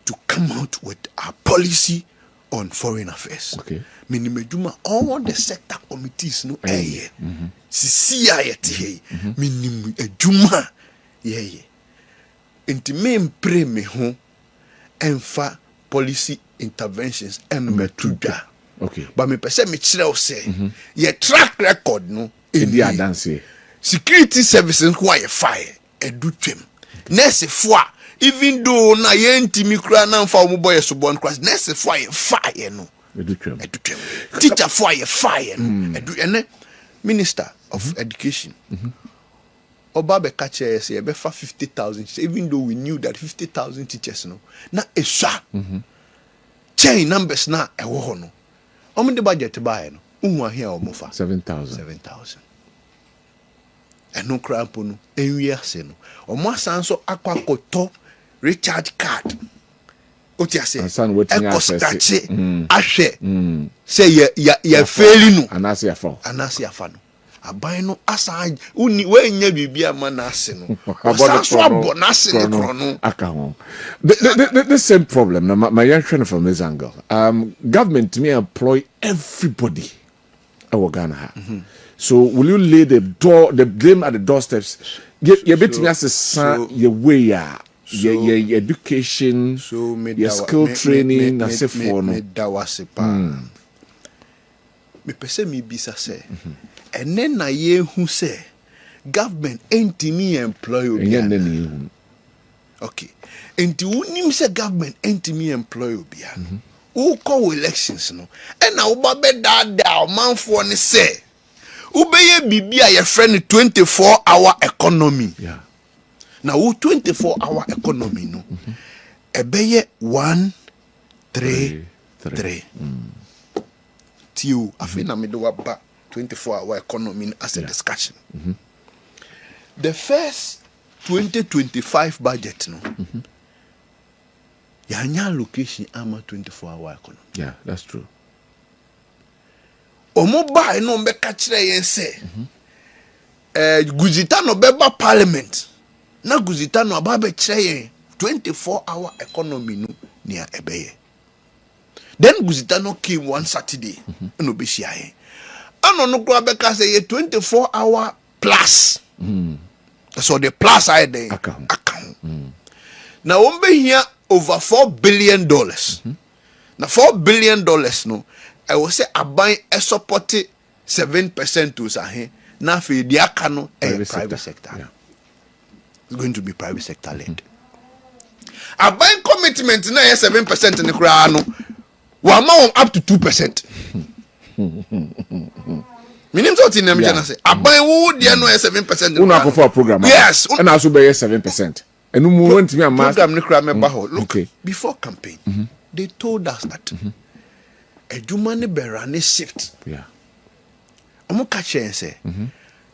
Speaker 2: to come out with a policy on foreign affairs.
Speaker 3: Okay.
Speaker 2: Minimejuma all the sector committees no Ayeh. CCIT minimejuma yeye. Inti me mpre me ho enfa policy interventions embetuda.
Speaker 3: Okay.
Speaker 2: But me pese me kire o say ye track record no
Speaker 3: Edi adanse.
Speaker 2: security services who are fire edu twem nurse fo a even though na ye ntimi kura na mfa wo boy so bon class nurse fo a fire no edu twem teacher fo a fire no edu ene minister of education oba be catch us e be fa 50,000 even though we knew that 50,000 teachers no na eswa chain numbers na e wo ho no omo de budget buy no uhu ahia omo fa 7,000 eno krampo no enwi ase no omo asan so akwakoto recharge card otiase eko scratch ahwe say ya faili no
Speaker 3: anase afa
Speaker 2: no aban no asan uni we nya bibia ma na ase no asan so abo na ase ne kro no
Speaker 3: aka ho the same problem now my young friend from this angle government may employ everybody our Ghana so will you lay the blame at the doorsteps you bet me as your way your education your skill training na se for no
Speaker 2: me dawase pa me pese me bisa se ene na ye hu se government entimi employ obi okay enti unim se government entimi employ obi who call elections no ena wo ba be da manfo ne se ubeye bibia ye friend 24-hour economy na wo 24-hour economy no ebeye 1-3-3 tiu afina me do ba 24-hour economy as a discussion the first 2025 budget no yanya location ama 24-hour economy
Speaker 3: that's true
Speaker 2: omo ba no be ka kire yen se guzita no beba parliament na guzita no aba be kire yen 24-hour economy no nia ebeye then guzita no came one Saturday no be shia yen ano no kura be ka say 24-hour plus so the plus I dey account na won be here over $4 billion na $4 billion no I will say aban e support 7% to sahe na fe di aka no private sector. It's going to be private sector led. Aban commitment na 7% ne kura no wa ma up to 2%. Minim so tin na me jana say aban wo dia no 7%.
Speaker 3: Una go for a program.
Speaker 2: Yes,
Speaker 3: and also be 7%. And we want me a
Speaker 2: program ne kura me ba ho. Look, before campaign, they told us that Ejuma ne berane shift. Omo ka chen say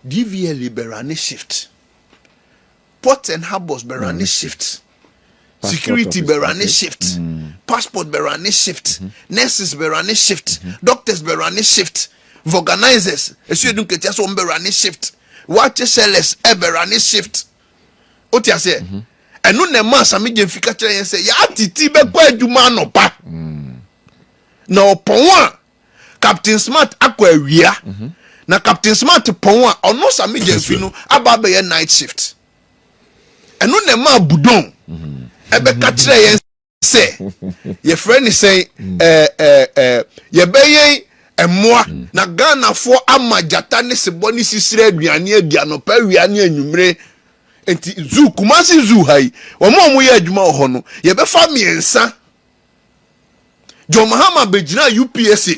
Speaker 2: DVL berane shift. Port and harbors berane shift. Security berane shift. Passport berane shift. Nurses berane shift. Doctors berane shift. Organizers esu edun ketia so berane shift. Watch sellers berane shift. Oti ase enu ne ma sami je fika chen say ya titi be kwa ejuma no pa. Na opon Captain Smart akwa awia na Captain Smart pon ono sami jenfi no aba be night shift eno ne ma budon ebe ka kire yen se ye friend say ye be yen emoa na Ghana fo amajata ne sebo ne sisire aduane aduano pa awia ne anwumre enti zu kumasi zu hai omo ye adwuma ho no ye be fa miensa Mahama bejina UPSA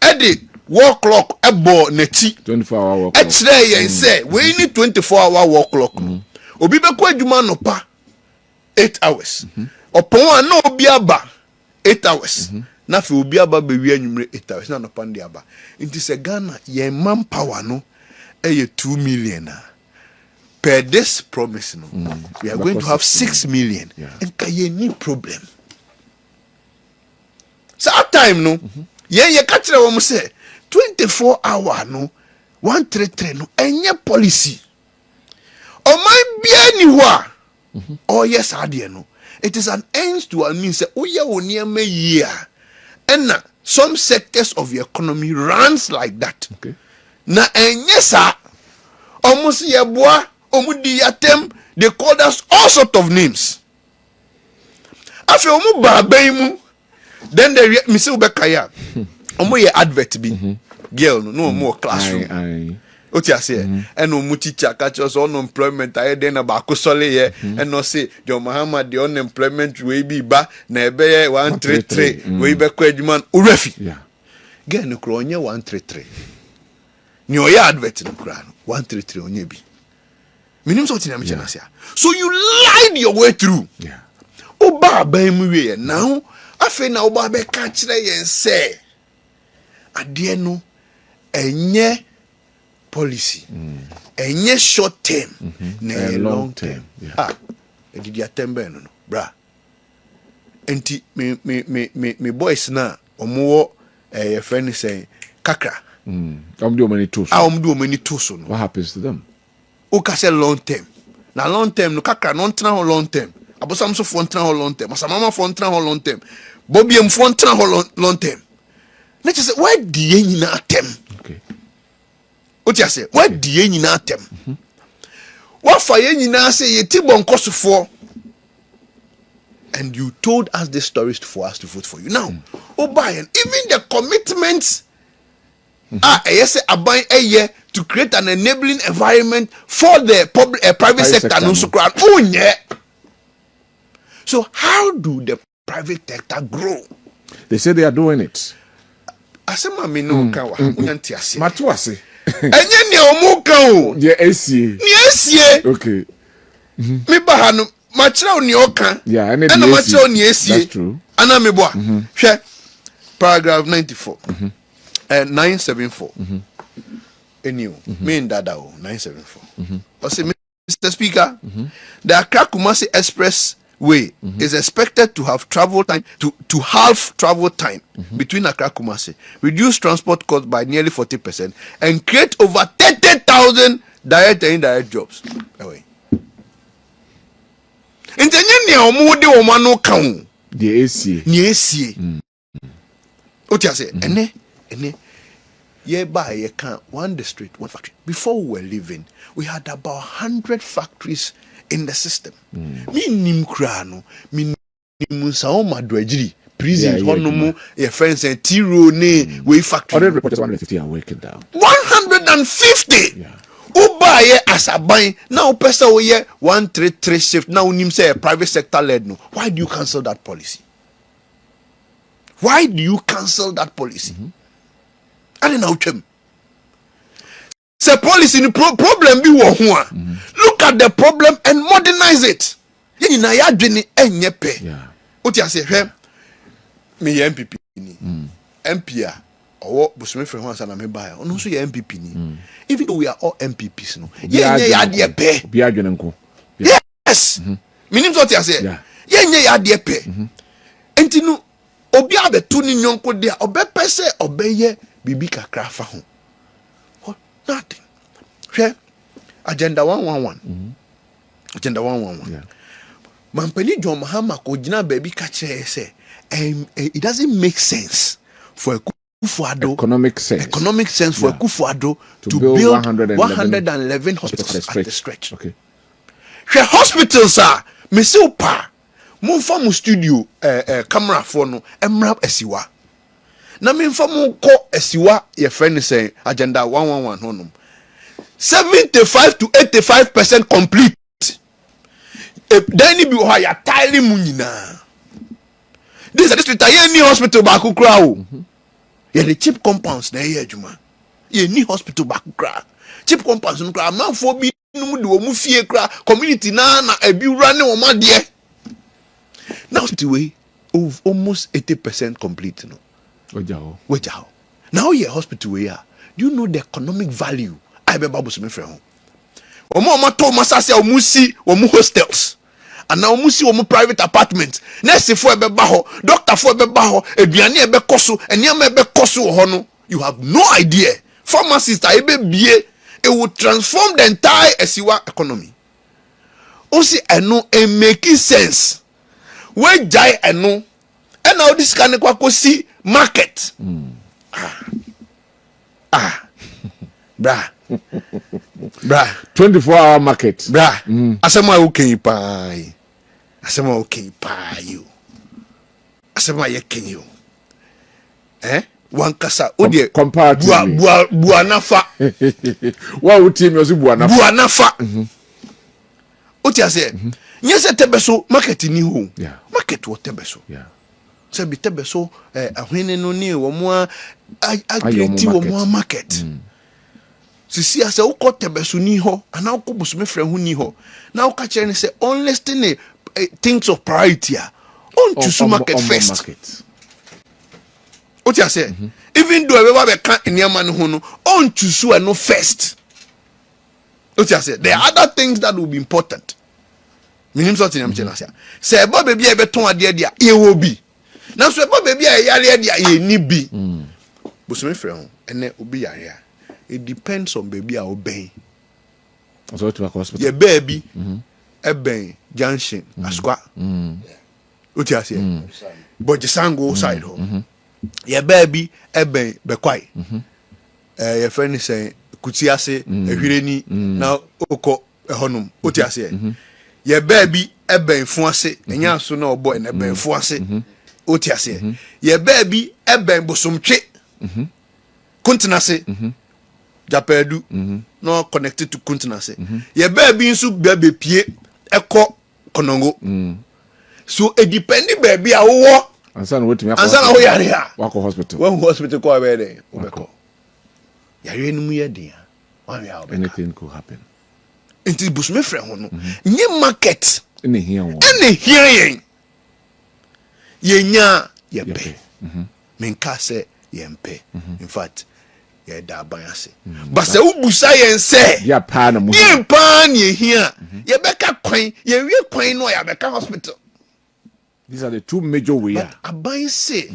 Speaker 2: edi war clock ebo nechi
Speaker 3: 24-hour war
Speaker 2: clock ekire yen say we need 24-hour war clock obi be kwa adwuma no pa 8 hours opon na obi aba 8 hours na fe obi aba be wi anwumre 8 hours na no pa ndi aba nti se Ghana yen manpower no 2 million per this promise no we are going to have 6 million and kaye ni problem. So at time no ye catch wo mo say 24-hour no 133 no enye policy o man bia ni ho a oh yes ade no it is an end to a means say oye woni ema yi a and some sectors of the economy runs like that na enye sa almost ye boa omudi yatem they called us all sort of names afi omu ba ban mu then the Mr. Ubekaya, omo ye advert bi girl no more classroom. What you say? And no teacher catch us unemployment. I then about Kosole and no say John Mahama the unemployment will be back. Nebe 133. We be man urefi.
Speaker 3: Yeah.
Speaker 2: Get no cronya 133. New year advert no crown 133 on yebi. Minimum something I'm saying. So you lied your way through.
Speaker 3: Yeah.
Speaker 2: Oba baby now. I feel now Oba be catch and say. Adie no enye policy enye short term na long term did ya tembe no bra enti me boys na omo your friend say kakra
Speaker 3: do many tools
Speaker 2: no
Speaker 3: what happens to them
Speaker 2: o ka say long term na long term no kakra no ntra ho long term abosam so fo ntra ho long term asamama fo ntra ho long term bobiem fo ntra ho long term na say why the nyina atem
Speaker 3: okay
Speaker 2: what you say? Why the nyina atem? What for nyina say ye ti bonkosofo? And you told us the stories for us to vote for you. Now, Obayan, even the commitments yes, Aban Ayeh to create an enabling environment for the public private sector no so crowd. Oh yeah. So how do the private sector grow?
Speaker 3: They say they are doing it.
Speaker 2: Asema me no ka wa unyanti ase.
Speaker 3: Matu ase.
Speaker 2: Enye ne omuka o.
Speaker 3: Ye esie.
Speaker 2: Ni esie.
Speaker 3: Okay.
Speaker 2: Me ba ha no ma kire o ni oka.
Speaker 3: Yeah, and
Speaker 2: ma kire o ni esie.
Speaker 3: That's true.
Speaker 2: Ana me bo a. Hwe paragraph 94. 974. Eniu. Me in dada o 974. O say Mr. Speaker, the Accra Kumasi Express way is expected to have travel time to half travel time between Accra Kumasi, reduce transport costs by nearly 40%, and create over 30,000 direct and indirect jobs. Anyway, in the near omode omano kan
Speaker 3: the AC
Speaker 2: ni AC. What you say? Ene ye by ye can one district, one factory. Before we were living, we had about 100 factories in the system. Me nim kra no, me nim sao madwagiri prisons honomu your friends and Tiro ne we factory.
Speaker 3: Other reporters 150 are working down.
Speaker 2: 150.
Speaker 3: Yeah.
Speaker 2: Uba ye asaban now person we ye 133 shift now nim say a private sector led no. Why do you cancel that policy? Why do you cancel that policy? I don't know. Say policy ni problem bi wo ho a. Look at the problem and modernize it. Yen na ya dwene enye pe.
Speaker 3: Yeah.
Speaker 2: Oti ase hwe me ye NPP ni. MP a owo busumi fre ho asana me ba ono so ye NPP ni. Even though we are all MPPs no. Yen ya de pe.
Speaker 3: Bi adwene nko.
Speaker 2: Yes. Minim so oti ase. Yen ya de pe. Enti no obi abetu ni nyonko de obepese obeye bibi kakra fa ho. Nothing. Share agenda 111. Agenda 111.
Speaker 3: Yeah.
Speaker 2: Mampeni John Mahama ko gina baby catch say it doesn't make sense for a Kufuado
Speaker 3: economic sense
Speaker 2: for a Kufuado to build 111 hospitals at the stretch.
Speaker 3: Okay.
Speaker 2: Share hospitals are meso pa mumfa mu studio camera for no emra esiwa. Na me mfa mo ko esiwa your friend say agenda 111 honum 75 to 85% complete. Then be ho ya tile mu nyina. This district any hospital ba ku kra o. Ye the cheap compounds na ye adwuma. Ye ni hospital ba ku kra. Cheap compounds no kra manfo bi num de wo mu fie kra community na abiwura ne wo made. Now the way of almost 80% complete no. Wejao. Now your hospital we are. Do you know the economic value? I be babu so me frɛ ho. Omo to masase omusi omu hostels. And now omusi omu private apartments. Nurse fo ebe ba ho, doctor fo ebe ba ho, aduane ebe koso, eniam ebe koso ho no. You have no idea. Pharmacists are ebe bie, it will transform the entire Esiwa economy. Osi eno e make sense. We jai eno. And now this kind of kwakosi market. Bra.
Speaker 3: 24-hour market.
Speaker 2: Bra. Asema okay pa. Asema okay pa you. Asema ye ken you. wankasa o de
Speaker 3: comparatively
Speaker 2: bua nafa
Speaker 3: wa wo team yo so bua
Speaker 2: nafa o ti ase nyese tebeso market ni ho market wo tebeso se bi tebeso ahwene no ni wo mo agreti wo mo market sisi ase wo ko tebeso ni ho ana wo ko busumi frɛ ho ni ho na wo ka kire ne se only thing things of priority on to market first what you say even though we can in your man no on to no first what you say there are other things that will be important minim something am tell say bo baby e beton ade dia e wo bi na so bo baby e yare dia e ni bi busumi frɛ ho ene obi yare a it depends on baby a obey
Speaker 3: so to hospital
Speaker 2: ye baby e ben junction askwa what you say but jisango side ho ye baby eben bekwai ye friend say kuti ase ehwireni na okọ ehonum oti ase ye baby eben fu ase enya so na obo na eben fu ase oti ase ye baby eben bosomtwe kontinase japadu no connected to kontinase ye baby nso baby pie ekọ konongo so it depend baby a wo
Speaker 3: ansa na wotumi
Speaker 2: ansa na ho yare ha
Speaker 3: wako hospital
Speaker 2: when hospital ko be there obeko yare ni mu ye dia
Speaker 3: anything could happen
Speaker 2: inti busme frɛ ho no nye market
Speaker 3: ene hia wo
Speaker 2: yenya yebe menka se yempe in fact ye da ban ase but se ubusa yen se
Speaker 3: ya pa na mu
Speaker 2: ye pa ne hia ye beka kwan ye wie kwan no ya beka hospital.
Speaker 3: These are the two major ways.
Speaker 2: But Abai say,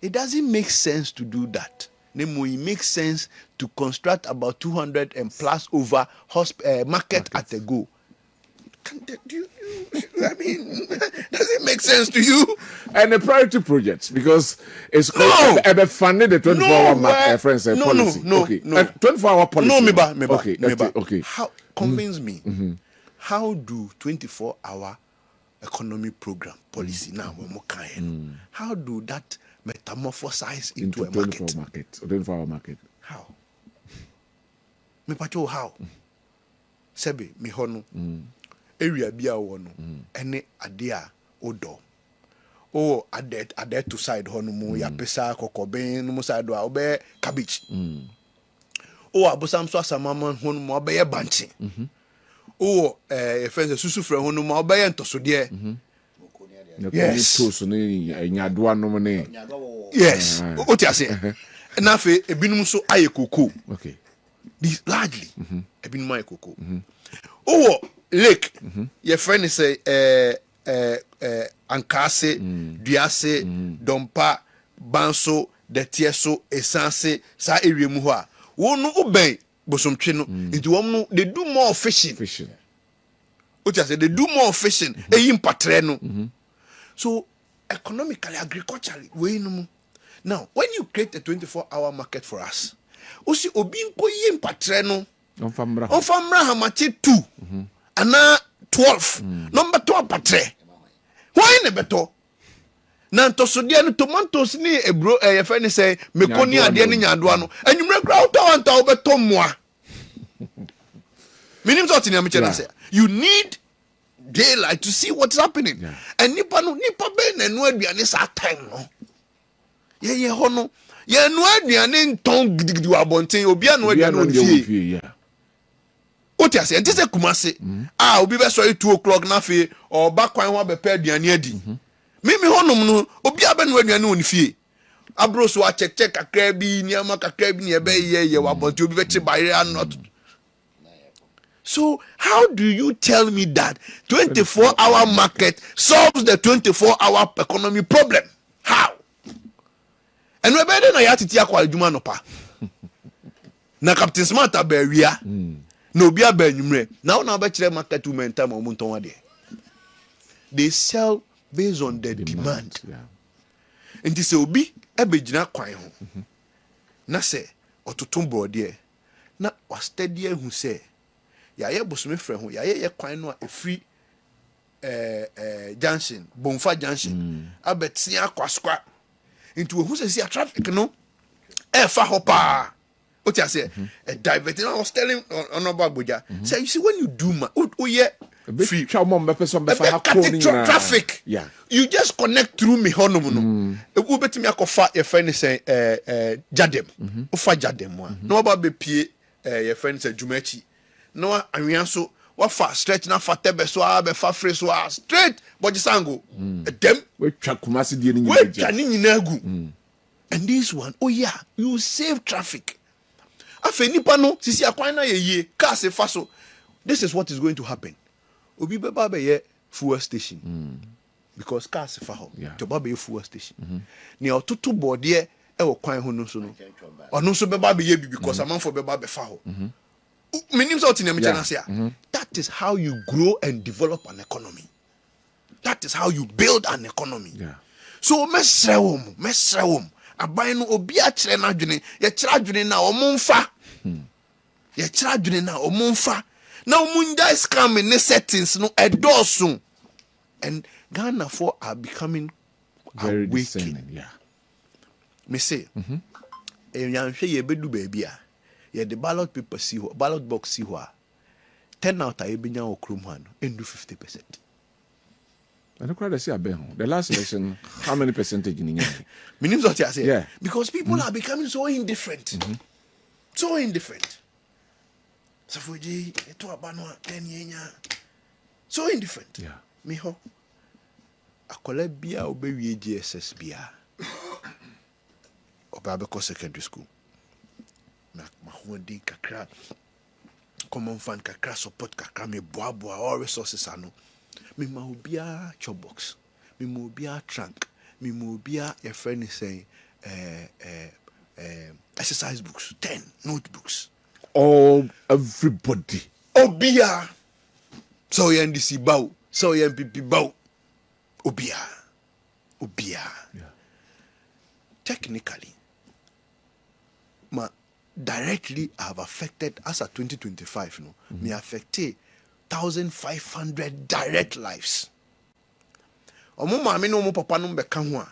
Speaker 2: it doesn't make sense to do that. Nemo, it makes sense to construct about 200 and plus over market at a go. I mean, does it make sense to you?
Speaker 3: And the priority projects, because it's funded the 24-hour policy.
Speaker 2: No.
Speaker 3: 24-hour policy.
Speaker 2: No,
Speaker 3: okay.
Speaker 2: How convince me? How do 24-hour economy program policy now how do that metamorphosize into a market?
Speaker 3: 24-hour market.
Speaker 2: How? Me pacho how? Sebe me hono. Area bia wono. Ene adea odo. Oh, ade to side hono mu ya pesa kokoben no side do obe cabbage. Oh, abosam so asamama hono mu obe banchi. Oh, friends, susu frɛ ho no ma obɛyɛ ntɔsode yes yes o ti ase na fe ebinum so aye koko
Speaker 3: okay
Speaker 2: this largely ebinum aye koko oh lake your friend say ankase duase dompa banso detieso esanse sa area mu ho a wo no uben bosomtwe no nti wom no they do more fishing what you say they do more fishing eyin patre no so economically agriculturally we no now when you create a 24-hour market for us osi obi nko yin patre no on famra hamache 2 ana 12 number 12 patre why ne beto na ntosode no tomatoes ni ebro ye fe ni say mekoni ade ni nyadoa no anwumre kra utawanta obeto moa minim so tini am chena say you need daylight to see what's happening and nipa be na no aduane sa time no ye ho no ye no aduane nton gidigidi wa bonten obi anu aduane on fie oti ase enti se kumase obi be so 2 o'clock na fe oba kwan ho be pe aduane adi mimi honum no obi abenu aduane on fie abro so a check kakra bi niama kakra bi ne be ye wa bonte obi be che bayre not. So how do you tell me that 24-hour market solves the 24-hour economy problem? How? And we better na yatiti akwa adwuma no pa. Na Captain Smart abawia. Na obi abanyumre. Na na be kire market women time omunton ade. They sell based on the demand. And this obi ebegyina kwan ho. Na se ototom brode na was steady hu se yaye bosome frɛ ho yaye kwan no a free junction bomfa junction abetia kwaskwa into who says traffic no fa hopa. What I say, a diverting. I was telling on about Buja. Say, you see, when you do free traffic,
Speaker 3: yeah,
Speaker 2: you just connect through me. Honomuno. A Uber to me, I could your friend say, Jadem, Ufa Jadem one. No about be your friend say Jumechi. No, I mean, so what fast stretch now for Tebe so I be far free so straight, but just angle. Them,
Speaker 3: we Chakumasi dealing
Speaker 2: with Janinagu. And this one, oh yeah, you save traffic. Afe nipa no sisi akwan na ye car se fa so. This is what is going to happen. Obi beba be ye fuel station. Because car se fa ho. To ba be fuel station. Ni ototo board ye e wo kwan ho no so no. Ono so beba be ye bi because amanfo beba be fa ho. Minim so tin me chana say. That is how you grow and develop an economy. That is how you build an economy.
Speaker 3: Yeah.
Speaker 2: So mesrewom. Aban no obi a kire na dwene ye kire adwene na omumfa ye kire adwene na omumfa na omunja scam in settings no edosun and Ghana for are becoming
Speaker 3: very
Speaker 2: discerning.
Speaker 3: Yeah,
Speaker 2: me say yanhwe ye bedu baby a ye the ballot paper si ho ballot box si ho a 10 out a ebenya okrom ha no endu 50%.
Speaker 3: And the last election, how many percentage in India?
Speaker 2: Meaning what I say?
Speaker 3: Yeah.
Speaker 2: Because people are becoming so indifferent. So indifferent. Safuji, eto abanwa, 10 years. So indifferent.
Speaker 3: Yeah.
Speaker 2: Miho. Akole bia obewie GSS bia. Obabeko secondary school. Na mahodi kakra. Common fund kakra support kakra me boa all resources ano. Me ma obia chop box. Me ma obia trunk. Me ma obia your friend is saying exercise books, 10 notebooks.
Speaker 3: All everybody.
Speaker 2: Obia. So NDC bow. So NPP bow. Obia.
Speaker 3: Yeah.
Speaker 2: Technically, ma directly have affected as at 2025. No, me affected 1,500 direct lives. Omo mama no mo papa no beka ho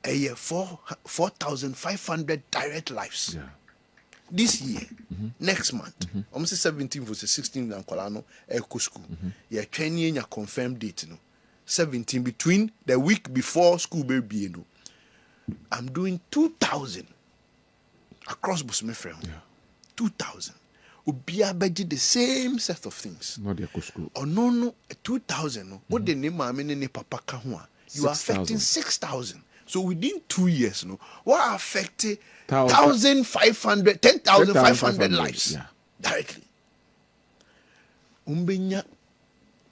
Speaker 2: a 4,500 direct lives.
Speaker 3: Yeah.
Speaker 2: This year, next month, almost 17th or 16th and Kolano Eco School. Yeah, 20 year confirmed date. No, 17 between the week before school baby. No, I'm doing 2,000 across Busmefrem.
Speaker 3: Yeah.
Speaker 2: 2,000. Ubia beji the same set of things.
Speaker 3: Not the Eco School.
Speaker 2: Oh no, 2,000. No, what the name I mean papa kahua. You are affecting 6,000. So within 2 years, no, what affected 1,500, 10,500 lives directly. Umbenya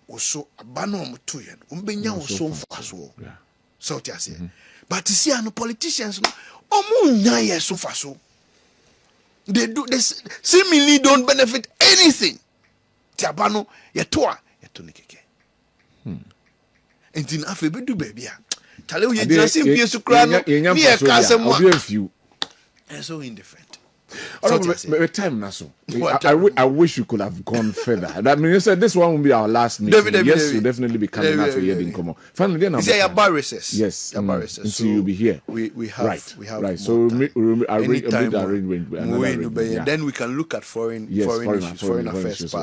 Speaker 2: also abano mutuyen. Umbenya also faso. So what I say. But you see, no politicians, no, omunya so faso. They seemingly don't benefit anything. Tiabano yetoa yetonekeke. Entin afe bedu baby. Tale we just simply so kra no. Me e ka asem wa. So indifferent.
Speaker 3: Time now, so I wish you could have gone further. That means you said this one will be our last meeting. Yes, you'll definitely be coming out for your income. Finally, then I'm
Speaker 2: recess.
Speaker 3: Yes,
Speaker 2: recess.
Speaker 3: So you'll be here.
Speaker 2: We have
Speaker 3: right. So
Speaker 2: then we can look at foreign affairs.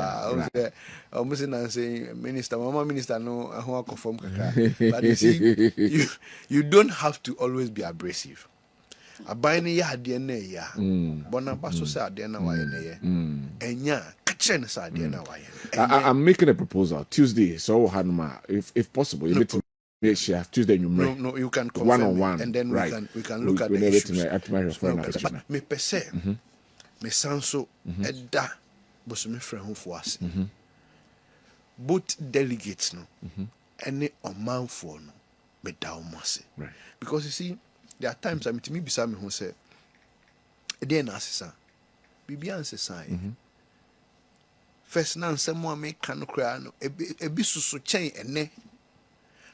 Speaker 2: I'm saying minister, mama minister, no, I want to confirm. But you see, you don't have to always be abrasive. Abayne ya ade na ya bona baso sa ade na waye na ye enya ka kire ne sa ade na waye.
Speaker 3: I'm making a proposal Tuesday, so Hanma, if possible, you make sure Tuesday you make
Speaker 2: no you can confirm
Speaker 3: one-on-one,
Speaker 2: and then we can look at the issues. Me pese me sanso eda bosomi frɛ ho fo ase both delegates no any omanfo no be da omase, because you see there are times I mean to me beside me who say then asesa bibi ansesa first na nsem a me kan kra no ebi susu chen ene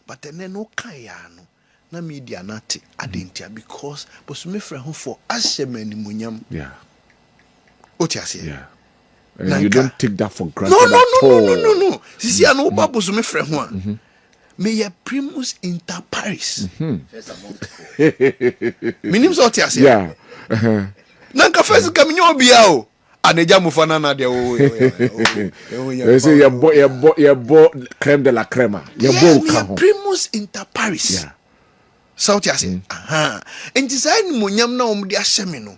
Speaker 2: but ene no kan ya no na media na te adentia because boso me frɛ ho for ahyemani munyam otiase
Speaker 3: and you don't take that for granted
Speaker 2: no sisi anu ba boso me frɛ ho a me primus inter pares. Minim so tia se.
Speaker 3: Yeah.
Speaker 2: Na nka first ka me nyobia o. Aneja mufana na de o.
Speaker 3: They say your boy creme de la crema. Your boy ka ho.
Speaker 2: Primus inter pares.
Speaker 3: Yeah.
Speaker 2: South Asia. And design monyam na omde ahyeme no.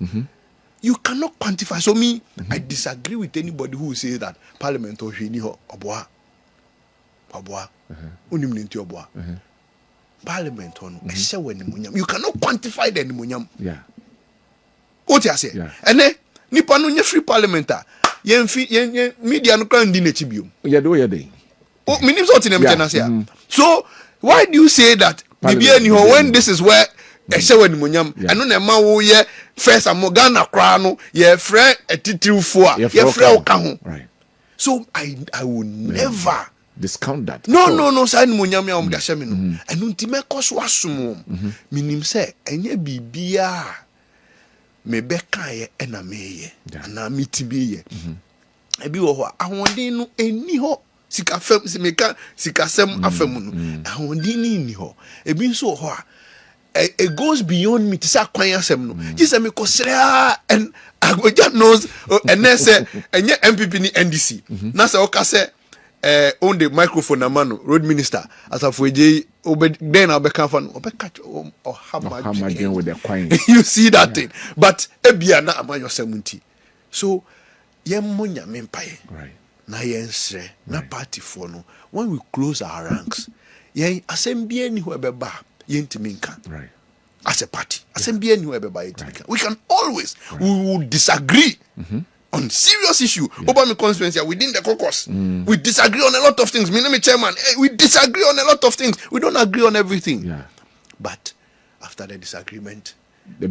Speaker 2: You cannot quantify. So me, I disagree with anybody who says that Parliament or hini ho oboa. Unim nti oboa. Parliament on ehye wani monyam. You cannot quantify the monyam.
Speaker 3: Yeah.
Speaker 2: What you say?
Speaker 3: Yeah.
Speaker 2: And then nipa no nye free parliament a yen media no kan di na chibio.
Speaker 3: Yeah, do you dey.
Speaker 2: Oh, minim so tinem chena say. So why do you say that bibia ni ho when this is where ehye wani monyam? Eno na ma wo ye first amogana kra no ye frɛ etitirufo a ye frɛ oka ho.
Speaker 3: Right.
Speaker 2: So I will never
Speaker 3: discount that.
Speaker 2: No, say ni monyam ya omda hye me no. Eno nti mekoso asom. Minim say enye bibia me beka ye na meye na mitimi ye ebi wo ho ahondin no eni ho sika fam se meka sika sem afam no ahondin ni ho ebi nso ho a it goes beyond me to say kwan asem no just me kosrea and agoja knows and then say enye NPP ni NDC na say o ka say on the microphone na mano road minister asafoje then I'll be comfortable. Or have
Speaker 3: with the coin.
Speaker 2: You see that thing, but ebia na ama yosemunti. So ye monya mempaye.
Speaker 3: Right.
Speaker 2: Na yensre na party for no. When we close our ranks, ye asembie ni ho ebeba yentimi nka.
Speaker 3: Right.
Speaker 2: As a party, asembie ni ho ebeba yentimi nka. We can always we will disagree. On serious issue, over my constituency within the caucus, we disagree on a lot of things. Me, chairman, we disagree on a lot of things. We don't agree on everything.
Speaker 3: Yeah.
Speaker 2: But after the disagreement,
Speaker 3: there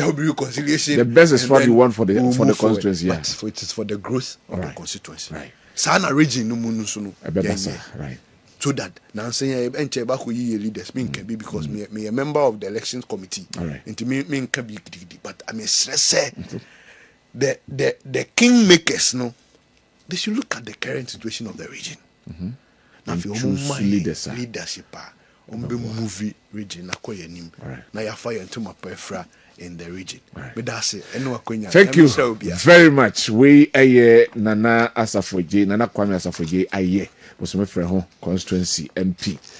Speaker 3: will
Speaker 2: be reconciliation.
Speaker 3: The best is what you want for the constituency. Yeah.
Speaker 2: But it is for the growth of the constituency.
Speaker 3: Right.
Speaker 2: Sana region no munusuno.
Speaker 3: Right.
Speaker 2: So that now saying enche ba ko yi leaders me can be because me a member of the elections committee.
Speaker 3: Right.
Speaker 2: Into me can be, but I mean stress. The kingmakers, no, they should look at the current situation of the region. Now, if you choose leadership, movie region, now you fire into my prefer in the region. But that's it.
Speaker 3: Thank you very much. We Ayeh Nana Asafoje, Nana Kwame Asafoje Ayeh was my friend constituency MP.